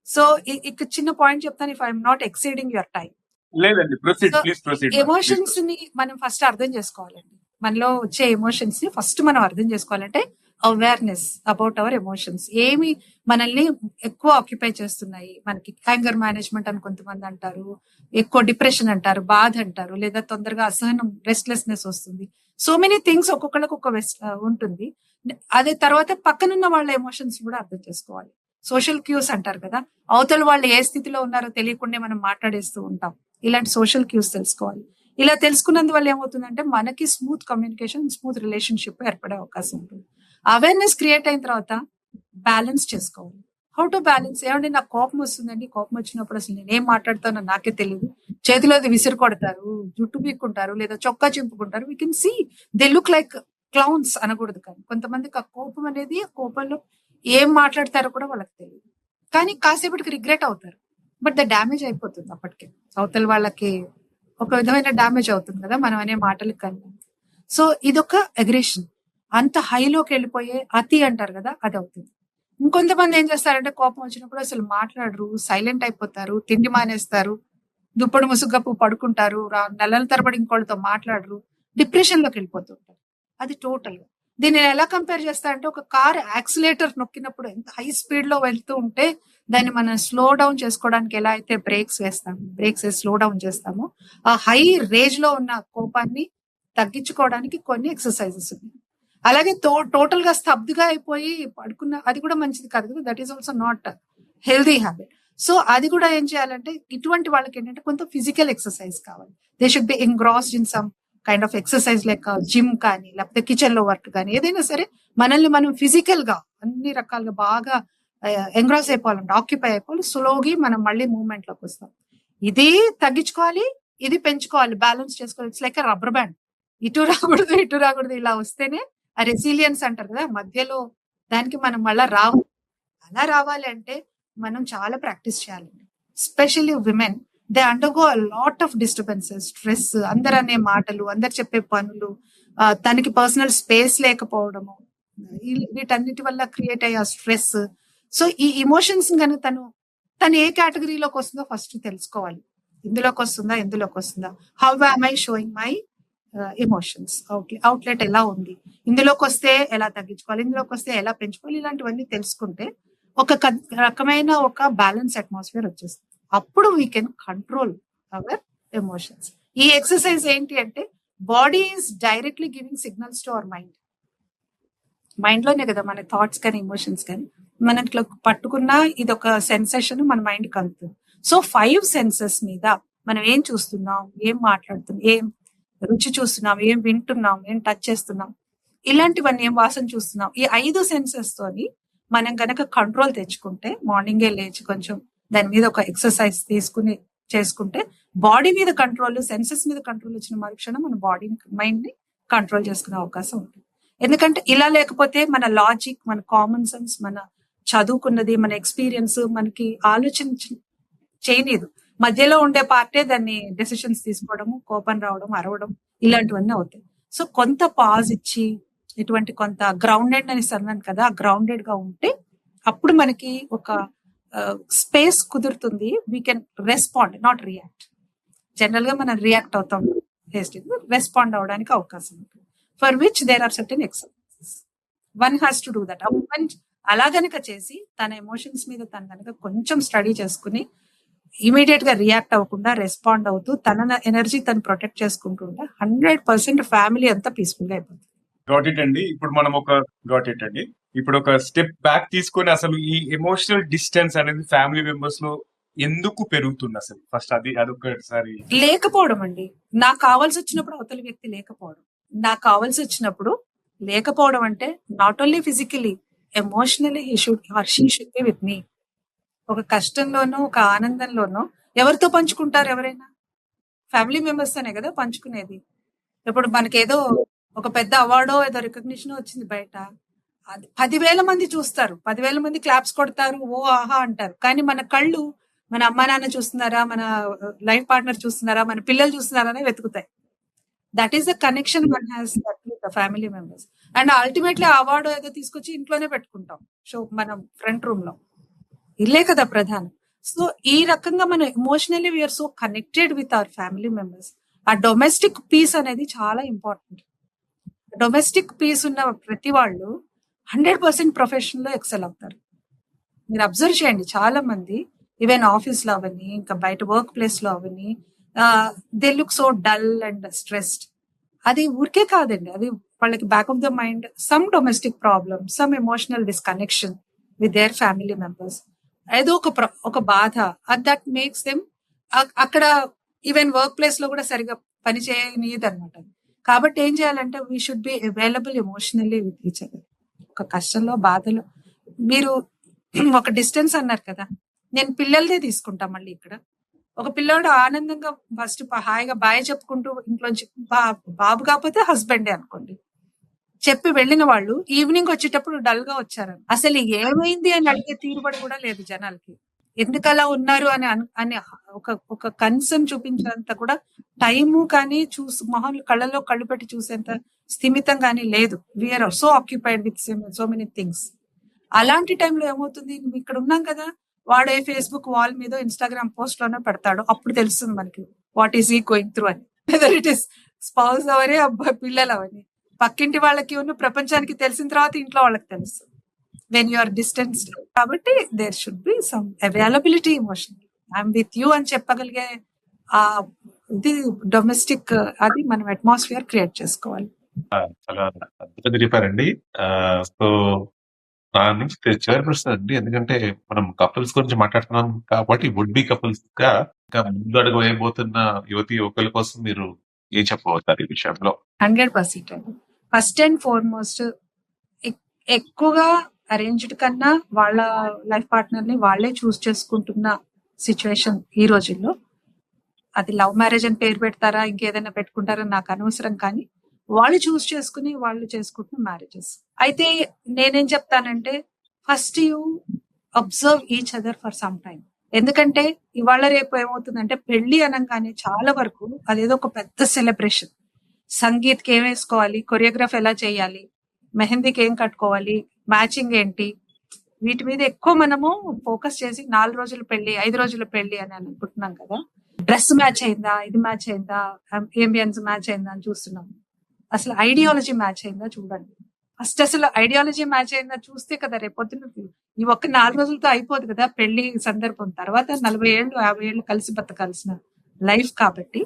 సో ఇక్కడ చిన్న పాయింట్ చెప్తాను, if I'm not exceeding your time. లేదండి, ప్లీజ్ ప్రొసీడ్. ఎమోషన్స్ ని మనం ఫస్ట్ అర్థం చేసుకోవాలండి. మనలో వచ్చే ఎమోషన్స్ ని ఫస్ట్ మనం అర్థం చేసుకోవాలంటే అవేర్నెస్ అబౌట్ అవర్ ఎమోషన్స్. ఏమి మనల్ని ఎక్కువ ఆక్యుపై చేస్తున్నాయి. మనకి యాంగర్ మేనేజ్మెంట్ అని కొంతమంది అంటారు, ఎక్కువ డిప్రెషన్ అంటారు, బాధ అంటారు, లేదా తొందరగా అసహనం, రెస్ట్లెస్నెస్ వస్తుంది. సో మెనీ థింగ్స్ ఒక్కొక్కరికి ఉంటుంది. అదే తర్వాత పక్కనున్న వాళ్ళ ఎమోషన్స్ కూడా అర్థం చేసుకోవాలి. సోషల్ క్యూస్ అంటారు కదా, అవతల వాళ్ళు ఏ స్థితిలో ఉన్నారో తెలియకుండా మనం మాట్లాడేస్తూ ఉంటాం. ఇలాంటి సోషల్ క్యూస్ తెలుసుకోవాలి. ఇలా తెలుసుకున్నందువల్ల ఏమవుతుందంటే మనకి స్మూత్ కమ్యూనికేషన్, స్మూత్ రిలేషన్షిప్ ఏర్పడే అవకాశం ఉంటుంది. అవేర్నెస్ క్రియేట్ అయిన తర్వాత బ్యాలెన్స్ చేసుకోవాలి. How to balance? ఏమంటే నాకు కోపం వస్తుందండి, కోపం వచ్చినప్పుడు అసలు నేనేం మాట్లాడతానో నాకే తెలియదు, చేతిలోది విసిరు కొడతారు, జుట్టు పీక్కుంటారు, లేదా చొక్కా చింపుకుంటారు. We can see they look like clowns అనకూడదు, కానీ కొంతమందికి ఆ కోపం అనేది, కోపంలో ఏం మాట్లాడతారో కూడా వాళ్ళకి తెలియదు, కానీ కాసేపటికి రిగ్రెట్ అవుతారు. బట్ ద డ్యామేజ్ అయిపోతుంది అప్పటికే, అవతల వాళ్ళకి ఒక విధమైన డ్యామేజ్ అవుతుంది కదా మనం అనే మాటలకు. కానీ సో ఇదొక అగ్రెషన్, అంత హైలోకి వెళ్ళిపోయే అతి అంటారు కదా, అది అవుతుంది. ఇంకొంతమంది ఏం చేస్తారంటే కోపం వచ్చినప్పుడు అసలు మాట్లాడరు, సైలెంట్ అయిపోతారు, తిండి మానేస్తారు, దుప్పటి ముసుగప్పు పడుకుంటారు, నెలల తరబడి ఇంకోళ్ళతో మాట్లాడరు, డిప్రెషన్ లోకి వెళ్ళిపోతుంటారు. అది టోటల్ గా. దీన్ని నేను ఎలా కంపేర్ చేస్తా అంటే, ఒక కార్ యాక్సిలేటర్ నొక్కినప్పుడు ఎంత హై స్పీడ్ లో వెళ్తూ ఉంటే దాన్ని మనం స్లో డౌన్ చేసుకోవడానికి ఎలా అయితే బ్రేక్స్ వేసి స్లో డౌన్ చేస్తామో, ఆ హై రేంజ్ లో ఉన్న కోపాన్ని తగ్గించుకోవడానికి కొన్ని ఎక్సర్సైజెస్ ఉన్నాయి. అలాగే టోటల్ గా స్తబ్దుగా అయిపోయి పడుకున్న అది కూడా మంచిది కాదు కదా, that is also not healthy habit. So అది కూడా ఏం చేయాలంటే, ఇటువంటి వాళ్ళకి ఏంటంటే కొంత ఫిజికల్ ఎక్సర్సైజ్ కావాలి. They should B engrossed in some kind of exercise, like gym కానీ, లేకపోతే కిచెన్ లో వర్క్ కానీ, ఏదైనా సరే మనల్ని మనం ఫిజికల్ గా అన్ని రకాలుగా బాగా ఎంగ్రాస్ అయిపోవాలంటే, ఆక్యుపై అయిపోవాలి. స్లోగా మనం మళ్ళీ మూవ్మెంట్ లోకి వస్తాం. ఇది తగ్గించుకోవాలి, ఇది పెంచుకోవాలి, బ్యాలెన్స్ చేసుకోవాలి. ఇట్స్ లైక్ రబ్బర్ బ్యాండ్, ఇటు రాకూడదు ఇటు రాకూడదు, ఇలా వస్తేనే ఆ రెసిలియన్స్ అంటారు కదా, మధ్యలో దానికి మనం మళ్ళా అలా రావాలి అంటే మనం చాలా ప్రాక్టీస్ చేయాలండి. Especially women, they undergo a lot of disturbances, stress, అందరు అనే మాటలు, అందరు చెప్పే పనులు, తనకి పర్సనల్ స్పేస్ లేకపోవడము, వీటన్నిటి వల్ల క్రియేట్ అయ్యే స్ట్రెస్. సో ఈ ఇమోషన్స్ కనుక తను ఏ కేటగిరీలోకి వస్తుందో ఫస్ట్ తెలుసుకోవాలి. ఇందులోకి వస్తుందా, how am I sowing my emotions, outlet ఎలా ఉంది, ఇందులోకి వస్తే ఎలా తగ్గించుకోవాలి, ఇందులోకి వస్తే ఎలా పెంచుకోవాలి, ఇలాంటివన్నీ తెలుసుకుంటే ఒక రకమైన ఒక బ్యాలెన్స్ అట్మాస్ఫియర్ వచ్చేస్తుంది. అప్పుడు we can control our emotions. ఈ ఎక్సర్సైజ్ ఏంటి అంటే, body is directly giving signals to our mind. Mind లోనే కదా మన థాట్స్ కానీ ఎమోషన్స్ కానీ మనం ఇట్లా పట్టుకున్నా ఇది ఒక సెన్సేషన్ మన మైండ్ కి అందుతుంది. సో 5 సెన్సెస్ మీద మనం ఏం చూస్తున్నాం, ఏం మాట్లాడుతున్నాం, ఏం రుచి చూస్తున్నాం, ఏం వింటున్నాం, ఏం టచ్ చేస్తున్నాం, ఇలాంటివన్నీ, ఏం వాసన చూస్తున్నాం, ఈ 5 సెన్సెస్ తోని మనం గనక కంట్రోల్ తెచ్చుకుంటే, మార్నింగే లేచి కొంచెం దాని మీద ఒక ఎక్సర్సైజ్ చేసుకుంటే బాడీ మీద కంట్రోల్, సెన్సెస్ మీద కంట్రోల్ వచ్చిన మరుక్షణం మన బాడీని, మైండ్ ని కంట్రోల్ చేసుకునే అవకాశం ఉంటుంది. ఎందుకంటే ఇలా లేకపోతే మన లాజిక్, మన కామన్ సెన్స్, మన చదువుకున్నది, మన ఎక్స్పీరియన్స్ మనకి ఆలోచన చేయలేదు. మధ్యలో ఉండే పార్టే దాన్ని డెసిషన్స్ తీసుకోవడము, కోపం రావడం, అరవడం, ఇలాంటివన్నీ అవుతాయి. సో కొంత పాజ్ ఇచ్చి, ఇటువంటి కొంత గ్రౌండెడ్ అని అన్నాను కదా, గ్రౌండెడ్ గా ఉంటే అప్పుడు మనకి ఒక స్పేస్ కుదురుతుంది. We can respond, not react. General గా మనం రియాక్ట్ అవుతాం, రెస్పాండ్ అవడానికి అవకాశం ఉంటుంది. For which there are certain exercises. One has to do that. అలా గనక చేసి తన ఎమోషన్స్ మీద తను గనక కొంచెం స్టడీ చేసుకుని, ఇమీడియట్ గా రియాక్ట్ అవ్వకుండా రెస్పాండ్ అవుతూ తన ఎనర్జీ తను ప్రొటెక్ట్ చేసుకుంటుంటే 100% ఫ్యామిలీ అంతా పీస్ఫుల్ గా అయిపోతుంది. గాట్ ఇట్ అండి. ఇప్పుడు ఒక స్టెప్ బ్యాక్ తీసుకొని, అసలు ఈ ఎమోషనల్ డిస్టెన్స్ అనేది ఫ్యామిలీ మెంబర్స్ లో ఎందుకు పెరుగుతుంది అసలు? ఫస్ట్ అదొకసారి. లేకపోవడం అండి. నాకు కావాల్సి వచ్చినప్పుడు అవతల వ్యక్తి లేకపోవడం. నాకు కావాల్సి వచ్చినప్పుడు లేకపోవడం అంటే not only physically, emotionally she should be with me. ఒక కష్టంలోనో, ఒక ఆనందంలోనో ఎవరితో పంచుకుంటారు? ఎవరైనా ఫ్యామిలీ మెంబర్స్ తోనే కదా పంచుకునేది. ఇప్పుడు మనకేదో ఒక పెద్ద అవార్డో ఏదో రికగ్నిషన్ వచ్చింది బయట, 10,000 మంది చూస్తారు, 10,000 మంది క్లాప్స్ కొడతారు, ఓ ఆహా అంటారు. కానీ మన కళ్ళు మన అమ్మా నాన్న చూస్తున్నారా, మన లైఫ్ పార్ట్నర్ చూస్తున్నారా, మన పిల్లలు చూస్తున్నారా అని వెతుకుతాయి. That is the connection one has with the family members. And ultimately award ఏదో తీసుకొచ్చి ఇంట్లోనే పెట్టుకుంటాం, షో మనం ఫ్రంట్ రూమ్ లో. ఇల్లే కదా ప్రధానం. సో ఈ రకంగా మనం emotionally we're so connected with our family members. ఆ డొమెస్టిక్ పీస్ అనేది చాలా ఇంపార్టెంట్. డొమెస్టిక్ పీస్ ఉన్న ప్రతి వాళ్ళు 100% ప్రొఫెషన్ లో ఎక్సెల్ అవుతారు. మీరు అబ్జర్వ్ చేయండి, చాలా మంది ఈవెన్ ఆఫీస్ లో అవన్నీ, ఇంకా బయట వర్క్ ప్లేస్ లో అవన్నీ, they look so dull and stressed. అది ఊరికే కాదండి, అది వాళ్ళకి back of the mind some domestic problem, some emotional disconnection with their family members, ఏదో ఒక బాధ, దట్ మేక్స్ దెమ్ అక్కడ ఈవెన్ వర్క్ ప్లేస్ లో కూడా సరిగా పని చేయనియదు అనమాట. కాబట్టి ఏం చేయాలంటే we should be available emotionally with each other. ఒక కష్టంలో బాధలో మీరు ఒక డిస్టెన్స్ అన్నారు కదా, నేను పిల్లలదే తీసుకుంటా. మళ్ళీ ఇక్కడ ఒక పిల్లోడు ఆనందంగా ఫస్ట్ హాయిగా బాయ్ చెప్పుకుంటూ ఇంట్లోంచి బాబు కాకపోతే హస్బెండే అనుకోండి, చెప్పి వెళ్ళిన వాళ్ళు ఈవినింగ్ వచ్చేటప్పుడు డల్ గా వచ్చారని అసలు ఏమైంది అని అడిగే తీరుబడి కూడా లేదు జనాలకి. ఎందుకు అలా ఉన్నారు అని అని ఒక కన్సర్న్ చూపించేంత కూడా టైము కానీ మొహం కళ్ళలో కళ్ళు పెట్టి చూసేంత స్థిమితం కానీ లేదు. We're so occupied with so many things. అలాంటి టైంలో ఏమవుతుంది, ఇక్కడ ఉన్నాం కదా, వాడే ఫేస్బుక్ వాల్ మీద ఇన్స్టాగ్రామ్ పోస్ట్ లోనే పెడతాడు, అప్పుడు తెలుస్తుంది మనకి what is he going through అని. వెదర్ ఇట్ ఈస్ స్పౌస్ అవని, అబ్బాయి పిల్లలు అవని, పక్కింటి వాళ్ళకి ఉన్న ప్రపంచానికి తెలిసిన తర్వాత ఇంట్లో వాళ్ళకి తెలుస్తుంది వెన్ యు ఆర్ డిస్టెన్స్డ్. కాబట్టి there should be some availability emotion. I'm with you అని చెప్పగలిగే ఆ ఇది డొమెస్టిక్, అది మనం అట్మాస్ఫియర్ క్రియేట్ చేసుకోవాలి. చాలా అద్భుతంగా చెప్పారండి. సో నా నుంచి చివరి ప్రశ్న అండి, ఎందుకంటే మనం కపుల్స్ గురించి మాట్లాడుతున్నాం కాబట్టి వుడ్ బి కపుల్స్ గా ఇంకా ముందు అడుగు వేయబోతున్న యువతి యువకుల కోసం మీరు ఏం చెప్పబోతారు ఈ విషయంలో? 100% అండి. ఫస్ట్ అండ్ ఫార్మోస్ట్ ఎక్కువగా అరేంజ్డ్ కన్నా వాళ్ళ లైఫ్ పార్ట్నర్ ని వాళ్ళే చూస్ చేసుకుంటున్న సిచ్యువేషన్ ఈ రోజుల్లో. అది లవ్ మ్యారేజ్ అని పేరు పెడతారా ఇంకేదైనా పెట్టుకుంటారా నాకు అనవసరం, కానీ వాళ్ళు చూస్ చేసుకుని వాళ్ళు చేసుకుంటున్న మ్యారేజెస్. అయితే నేనేం చెప్తానంటే first you observe each other for some time. ఎందుకంటే ఇవాళ రేపు ఏమవుతుందంటే పెళ్లి అనగానే చాలా వరకు అదేదో ఒక పెద్ద సెలబ్రేషన్. సంగీత్కి ఏం వేసుకోవాలి, కొరియోగ్రాఫ్ ఎలా చేయాలి, మెహందీకి ఏం కట్టుకోవాలి, మ్యాచింగ్ ఏంటి, వీటి మీద ఎక్కువ మనము ఫోకస్ చేసి 4 రోజులు పెళ్లి 5 రోజుల పెళ్లి అని అనుకుంటున్నాం కదా. డ్రెస్ మ్యాచ్ అయిందా, ఇది మ్యాచ్ అయిందా, అంబియన్స్ మ్యాచ్ అయిందా అని చూస్తున్నాం. అసలు ఐడియాలజీ మ్యాచ్ అయిందా చూడండి. ఫస్ట్ అసలు ఐడియాలజీ మ్యాచ్ అయిందా చూస్తే కదా రేపొద్దున ఈ ఒక్క 4 రోజులతో అయిపోదు కదా పెళ్లి సందర్భం. తర్వాత 40 ఏళ్ళు 50 ఏళ్ళు కలిసి బతకాల్సిన లైఫ్ కాబట్టి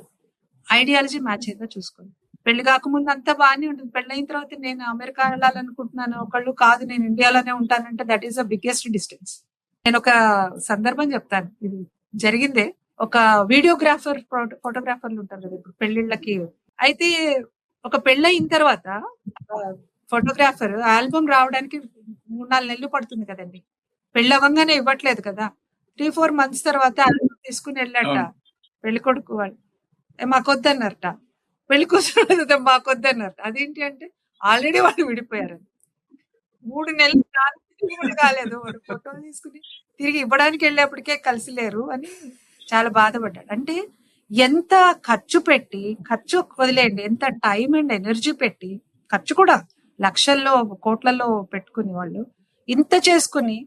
ఐడియాలజీ మ్యాచ్ అయిందా చూసుకోండి. పెళ్లి కాకముందు అంతా బాగానే ఉంటుంది, పెళ్లి అయిన తర్వాత నేను అమెరికా వెళ్ళాలనుకుంటున్నాను, ఒకళ్ళు కాదు నేను ఇండియాలోనే ఉంటానంటే that is the biggest distance. నేను ఒక సందర్భం చెప్తాను, ఇది జరిగిందే. ఒక వీడియోగ్రాఫర్ ఫోటోగ్రాఫర్లు ఉంటారు కదా ఇప్పుడు పెళ్లిళ్ళకి. అయితే ఒక పెళ్లి అయిన తర్వాత ఫోటోగ్రాఫర్ ఆల్బమ్ రావడానికి 3-4 నెలలు పడుతుంది కదండి. పెళ్లి అవ్వగానే ఇవ్వట్లేదు కదా, 3-4 months తర్వాత ఆల్బమ్ తీసుకుని వెళ్ళాట పెళ్లి కొడుకు వాళ్ళు. మాకొద్దన్నారట, పెళ్లి కూతురు మాకొద్దన్నారట. అదేంటి అంటే ఆల్రెడీ వాళ్ళు విడిపోయారని. 3 నెలలు కాలేదు, వాడు ఫోటోలు తీసుకుని తిరిగి ఇవ్వడానికి వెళ్ళేప్పటికే కలిసి లేరు అని చాలా బాధపడ్డాడు. అంటే ఎంత ఖర్చు పెట్టి, ఖర్చు వదిలేయండి, ఎంత టైం అండ్ ఎనర్జీ పెట్టి, ఖర్చు కూడా లక్షల్లో కోట్లలో పెట్టుకుని వాళ్ళు ఇంత చేసుకుని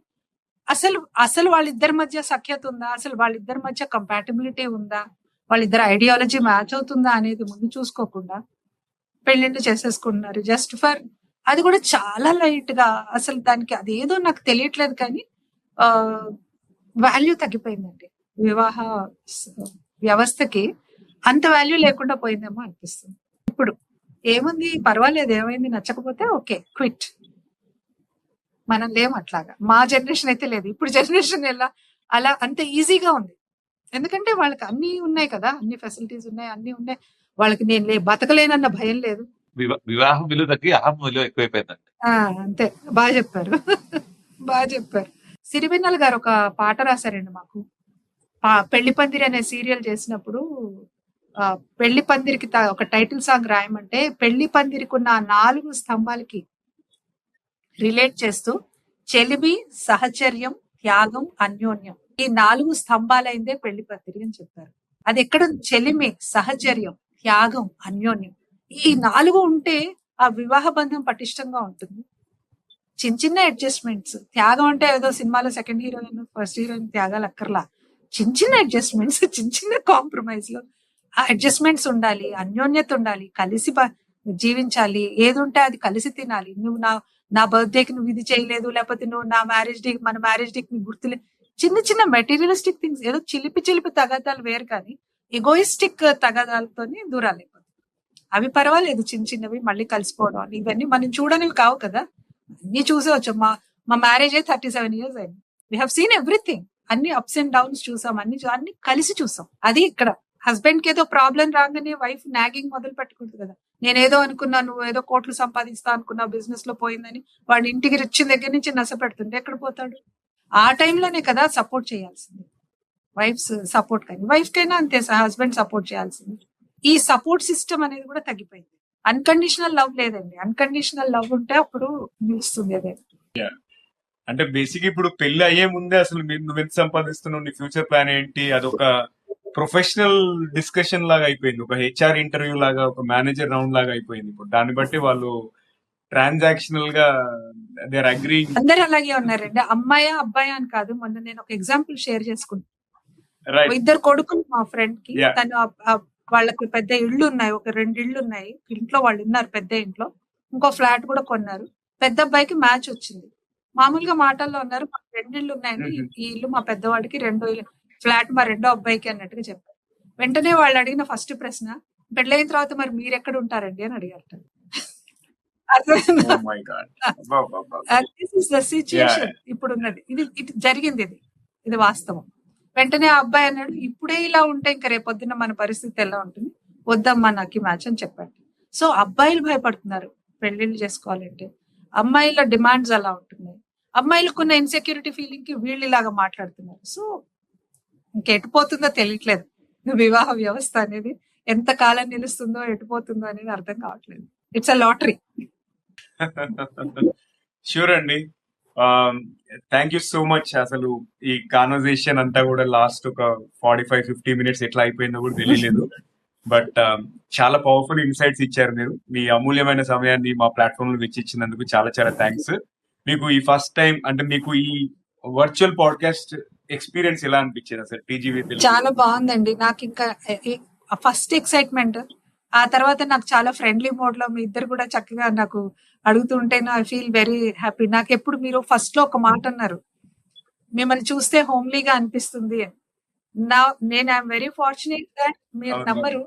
అసలు వాళ్ళిద్దరి మధ్య సఖ్యత ఉందా, అసలు వాళ్ళిద్దరి మధ్య కంపాటబిలిటీ ఉందా, వాళ్ళిద్దరు ఐడియాలజీ మ్యాచ్ అవుతుందా అనేది ముందు చూసుకోకుండా పెళ్లిళ్ళు చేసేసుకుంటున్నారు జస్ట్ ఫర్. అది కూడా చాలా లైట్ గా, అసలు దానికి అదేదో నాకు తెలియట్లేదు కానీ వాల్యూ తగ్గిపోయిందండి. వివాహ వ్యవస్థకి అంత వాల్యూ లేకుండా పోయిందేమో అనిపిస్తుంది. ఇప్పుడు ఏముంది, పర్వాలేదు, ఏమైంది, నచ్చకపోతే ఓకే క్విట్. మనం లేము అట్లాగా. మా జనరేషన్ అయితే లేదు, ఇప్పుడు జనరేషన్ ఎలా అలా అంత ఈజీగా ఉంది. ఎందుకంటే వాళ్ళకి అన్ని ఉన్నాయి కదా, అన్ని ఫెసిలిటీస్ ఉన్నాయి, అన్ని ఉన్నాయి వాళ్ళకి. నేను బతకలేనన్న భయం లేదు. వివాహం విలువ తగ్గి అహం విలువ ఎక్కువైపోయిందండి. అంతే, బాగా చెప్పారు బాగా చెప్పారు. సిరివెన్నెల గారు ఒక పాట రాశారండి మాకు. పెళ్లి పందిరి అనే సీరియల్ చేసినప్పుడు పెళ్లి పందిరికి ఒక టైటిల్ సాంగ్ రాయమంటే పెళ్లి పందిరికి ఉన్న 4 స్తంభాలకి రిలేట్ చేస్తూ చెలిమి, సహచర్యం, త్యాగం, అన్యోన్యం, ఈ 4 స్తంభాలైందే పెళ్లి పందిరి అని చెప్పారు. అది ఎక్కడ చెలిమి, సహచర్యం, త్యాగం, అన్యోన్యం, ఈ 4 ఉంటే ఆ వివాహ బంధం పటిష్టంగా ఉంటుంది. చిన్న అడ్జస్ట్మెంట్స్, త్యాగం అంటే ఏదో సినిమాలో సెకండ్ హీరోయిన్ ఫస్ట్ హీరోయిన్ త్యాగాలు అక్కర్లా, చిన్న అడ్జస్ట్మెంట్స్, చిన్న కాంప్రమైజ్ లో ఆ అడ్జస్ట్మెంట్స్ ఉండాలి, అన్యోన్యత ఉండాలి, కలిసి జీవించాలి, ఏది ఉంటే అది కలిసి తినాలి. నా బర్త్డేకి నువ్వు ఇది చేయలేదు, లేకపోతే నువ్వు నా మ్యారేజ్ డేకి మన మ్యారేజ్ డేకి నీకు గుర్తులేదు. చిన్న చిన్న మెటీరియలిస్టిక్ థింగ్స్, ఏదో చిలిపి చిలిపి తగాదాలు వేరు, కానీ ఎగోయిస్టిక్ తగాదాలతోని దూరాలు అయిపోతాయి. అవి పర్వాలేదు, చిన్న చిన్నవి మళ్ళీ కలిసిపోవడం అని, ఇవన్నీ మనం చూడనివి కావు కదా. అన్ని చూసే వచ్చాం. మా మ్యారేజ్ అయ్యి 37 years అయింది. We have seen everything. అన్ని అప్స్ అండ్ డౌన్స్ చూసాం, అన్ని కలిసి చూసాం. అది ఇక్కడ హస్బెండ్ కి ఏదో ప్రాబ్లం రాగానే వైఫ్ నాగింగ్ మొదలు పెట్టుకుంటుంది కదా. నేనేదో అనుకున్నా, నువ్వు ఏదో కోట్లు సంపాదిస్తా అనుకున్నా, బిజినెస్ లో పోయిందని వాడి ఇంటికి వచ్చిన దగ్గర నుంచి నశ పెడుతుంటే ఎక్కడ పోతాడు? ఆ టైంలోనే కదా సపోర్ట్ చేయాల్సింది. వైఫ్స్ సపోర్ట్ కానీ, వైఫ్ కైనా అంతే, హస్బెండ్ సపోర్ట్ చేయాల్సింది. ఈ సపోర్ట్ సిస్టమ్ అనేది కూడా తగ్గిపోయింది. అన్కండిషనల్ లవ్ లేదండి. అన్కండిషనల్ లవ్ ఉంటే అప్పుడు నిలుస్తుంది అదే. అంటే బేసిక్ ఇప్పుడు పెళ్లి అయ్యే ముందే అసలు నువ్వు ఎంత సంపాదిస్తున్నావు, నీ ఫ్యూచర్ ప్లాన్ ఏంటి, అదొక ప్రొఫెషనల్ డిస్కషన్ లాగా అయిపోయింది. ఒక హెచ్ఆర్ ఇంటర్వ్యూ లాగా, ఒక మేనేజర్ రౌండ్ లాగా అయిపోయింది. ఇప్పుడు దాన్ని బట్టి వాళ్ళు ట్రాన్సాక్షనల్ గా దే ఆర్ అగ్రీ. అందరు అలాగే ఉన్నారండి, అమ్మాయి అబ్బాయి అని కాదు. మొన్న నేను ఒక ఎగ్జాంపుల్ షేర్ చేసుకున్నాను. రైట్. ఇద్దరు కొడుకులు మా ఫ్రెండ్ కి. Yeah. తను వాళ్ళకి పెద్ద ఇళ్ళు ఉన్నాయి, ఒక 2 ఇళ్ళు ఉన్నాయి. ఇంట్లో వాళ్ళు ఉన్నారు పెద్ద ఇంట్లో. ఇంకో ఫ్లాట్ కూడా కొన్నారు. పెద్ద అబ్బాయికి మ్యాచ్ వచ్చింది. మామూలుగా మాటల్లో ఉన్నారు, మాకు 2 ఇళ్ళు ఉన్నాయండి, ఈ ఇల్లు మా పెద్దవాడికి, 2 ఫ్లాట్ మా రెండో అబ్బాయికి అన్నట్టుగా చెప్పారు. వెంటనే వాళ్ళు అడిగిన ఫస్ట్ ప్రశ్న, పెళ్ళైన తర్వాత మరి మీరు ఎక్కడ ఉంటారండి అని అడిగారు. Oh my God. This is the situation ఇప్పుడు ఉన్నది. ఇది జరిగింది, ఇది వాస్తవం. వెంటనే ఆ అబ్బాయి అన్నాడు, ఇప్పుడే ఇలా ఉంటే ఇంకా రేపొద్దున మన పరిస్థితి ఎలా ఉంటుంది, వద్దమ్మా నాకు మ్యాచ్ అని చెప్పాడు. సో అబ్బాయిలు భయపడుతున్నారు పెళ్లిళ్ళు చేసుకోవాలంటే. అమ్మాయిల డిమాండ్స్ అలా ఉంటున్నాయి. అమ్మాయిలకున్న ఇన్సెక్యూరిటీ ఫీలింగ్ కి వీళ్ళు ఇలాగా మాట్లాడుతున్నారు. సో ఇంకెటుపోతుందో తెలియట్లేదు. వివాహ వ్యవస్థ అనేది ఎంత కాలం నిలుస్తుందో, ఎటుపోతుందో అనేది అర్థం కావట్లేదు. It's a lottery. షూర్ అండి. Thank you so much. అసలు ఈ కాన్వర్సేషన్ అంతా కూడా లాస్ట్ ఒక 45-50 minutes ఎట్లా అయిపోయిందో కూడా తెలియలేదు. బట్ చాలా పవర్ఫుల్ ఇన్సైట్స్ ఇచ్చారు మీరు. మీ అమూల్యమైన సమయాన్ని మా ప్లాట్ఫామ్ లో వెచ్చిచ్చినందుకు చాలా చాలా థ్యాంక్స్. మీకు ఈ ఫస్ట్ టైం అంటే మీకు ఈ వర్చువల్ పాడ్కాస్ట్ ఎక్స్పీరియన్స్ ఎలా అనిపించింది అసలు టీజీవీ? చాలా బాగుందండి. నాకు ఇంకా ఫస్ట్ ఎక్సైట్మెంట్, ఆ తర్వాత నాకు చాలా ఫ్రెండ్లీ మోడ్ లో మీ ఇద్దరు కూడా చక్కగా నాకు అడుగుతుంటే ఐ ఫీల్ వెరీ హ్యాపీ. నాకు ఎప్పుడు మీరు ఫస్ట్ లో ఒక మాట అన్నారు, మిమ్మల్ని చూస్తే హోమ్లీగా అనిపిస్తుంది. నేను ఐఎమ్ వెరీ ఫార్చునేట్ దట్ మీరు నంబరు.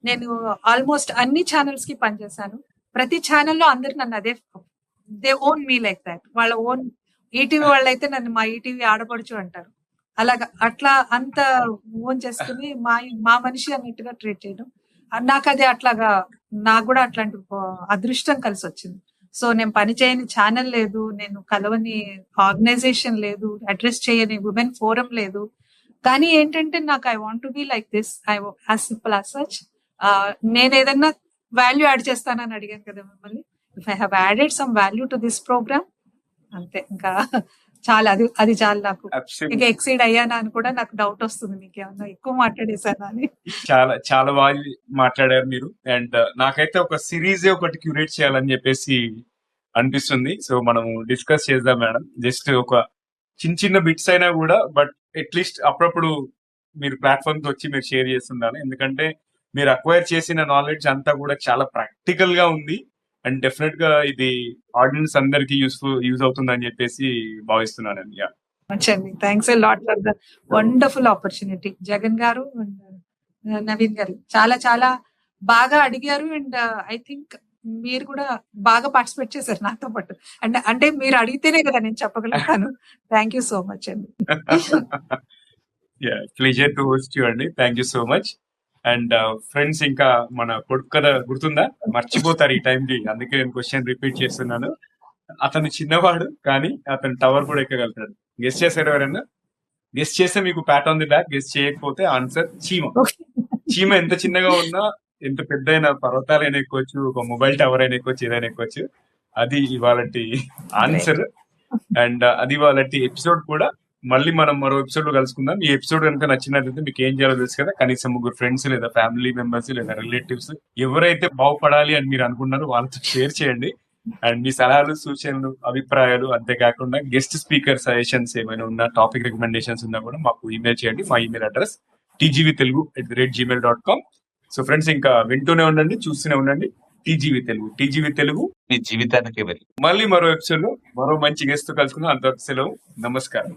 నేను ఆల్మోస్ట్ అన్ని ఛానల్స్ కి పనిచేశాను. ప్రతి ఛానల్లో అందరు నన్ను అదే, they own me like that. వాళ్ళ ఓన్ ఈటీవీ వాళ్ళైతే నన్ను మా ఈటీవీ ఆడపడుచు అంటారు. అలాగా అట్లా అంత ఓన్ చేసుకుని మా మనిషి అన్నట్టుగా ట్రీట్ చేయడం, నాకు అది అట్లాగా, నాకు కూడా అట్లాంటి అదృష్టం కలిసి వచ్చింది. సో నేను పని చేయని ఛానల్ లేదు, నేను కలవని ఆర్గనైజేషన్ లేదు, అడ్రస్ చేయని ఉమెన్ ఫోరం లేదు. కానీ ఏంటంటే నాకు I want to be like this, I as simple as such. నేను ఏదన్నా వాల్యూ యాడ్ చేస్తానని అడిగాను కదా మిమ్మల్ని. If I have added some value to this programme, అంతే. ఇంకా చాలా, అది చాలా. నాకు ఇంకా ఎక్సీడ్ అయ్యానా అని కూడా నాకు డౌట్ వస్తుంది, మీకు ఏమన్నా ఎక్కువ మాట్లాడేసానా అని. చాలా చాలా బాగా మాట్లాడారు మీరు. అండ్ నాకైతే ఒక సిరీస్ ఒకటి క్యూరేట్ చేయాలని చెప్పేసి అనిపిస్తుంది. సో మనం డిస్కస్ చేద్దాం మేడం. జస్ట్ ఒక చిన్న చిన్న బిట్స్ అయినా కూడా, బట్ అట్లీస్ట్ అప్పుడప్పుడు మీరు ప్లాట్ఫామ్ కి వచ్చి మీరు షేర్ చేస్తుండాలి. ఎందుకంటే మీరు అక్వైర్ చేసిన నాలెడ్జ్ అంతా కూడా చాలా ప్రాక్టికల్ గా ఉంది. అండ్ డెఫినెట్ గా ఇది ఆడియన్స్ అందరికి యూజ్ అవుతుందని చెప్పేసి భావిస్తున్నాను. Thanks a lot for the wonderful opportunity. Jagan గారు అండ్ నవీన్ గారు చాలా చాలా బాగా అడిగారు. అండ్ ఐ థింక్ మీరు కూడా బాగా పార్టిసిపేట్ చేశారు నాతో పాటు. అండ్ అంటే మీరు అడిగితేనే కదా నేను చెప్పగలుగుతాను. థ్యాంక్ యూ సో మచ్ అండి. ప్లెజర్ టు హోస్ట్ యూ అండి. Thank you so much. And friends, ఇంకా మన కొడుకు కథ గుర్తుందా? మర్చిపోతారు ఈ టైంకి, అందుకే నేను క్వశ్చన్ రిపీట్ చేస్తున్నాను. అతను చిన్నవాడు కానీ అతను టవర్ కూడా ఎక్కగలుగుతాడు. గెస్ట్ చేశారు ఎవరైనా? గెస్ట్ చేస్తే మీకు Pat on the back, guest చేయకపోతే ఆన్సర్ చీమ. చీమ ఎంత చిన్నగా ఉన్నా, ఎంత పెద్ద అయినా, పర్వతాలైనా ఎక్కొచ్చు, ఒక మొబైల్ టవర్ అయినా ఎక్కొచ్చు, ఏదైనా ఎక్కొచ్చు. అది ఇవాళ ఆన్సర్. అండ్ అది ఇవాళ ఎపిసోడ్ కూడా. మళ్ళీ మనం మరో ఎపిసోడ్ లో కలుసుకుందాం. ఈ ఎపిసోడ్ కనుక నచ్చినట్లయితే మీకు ఏం చేయాలో తెలుసు కదా. కనీసం 3 ఫ్రెండ్స్ లేదా ఫ్యామిలీ మెంబర్స్ లేదా రిలేటివ్స్ ఎవరైతే బాగుపడాలి అని మీరు అనుకున్నారో వాళ్ళతో షేర్ చేయండి. అండ్ మీ సలహాలు, సూచనలు, అభిప్రాయాలు, అంతేకాకుండా గెస్ట్ స్పీకర్ సజెషన్స్ ఏమైనా ఉన్నా, టాపిక్ రికమెండేషన్స్ ఉన్నా కూడా మాకు ఈమెయిల్ చేయండి. మా email address tgvtelugu@gmail.com. So friends, ఇంకా వింటూనే ఉండండి, చూస్తూనే ఉండండి. టీజీవి తెలుగు మీ జీవితానికి వెళ్ళి మళ్ళీ మరో ఎపిసోడ్ లో మరో మంచి గెస్ట్ తో కలుసుకుందాం. అంతవరకు సెలవు. నమస్కారం.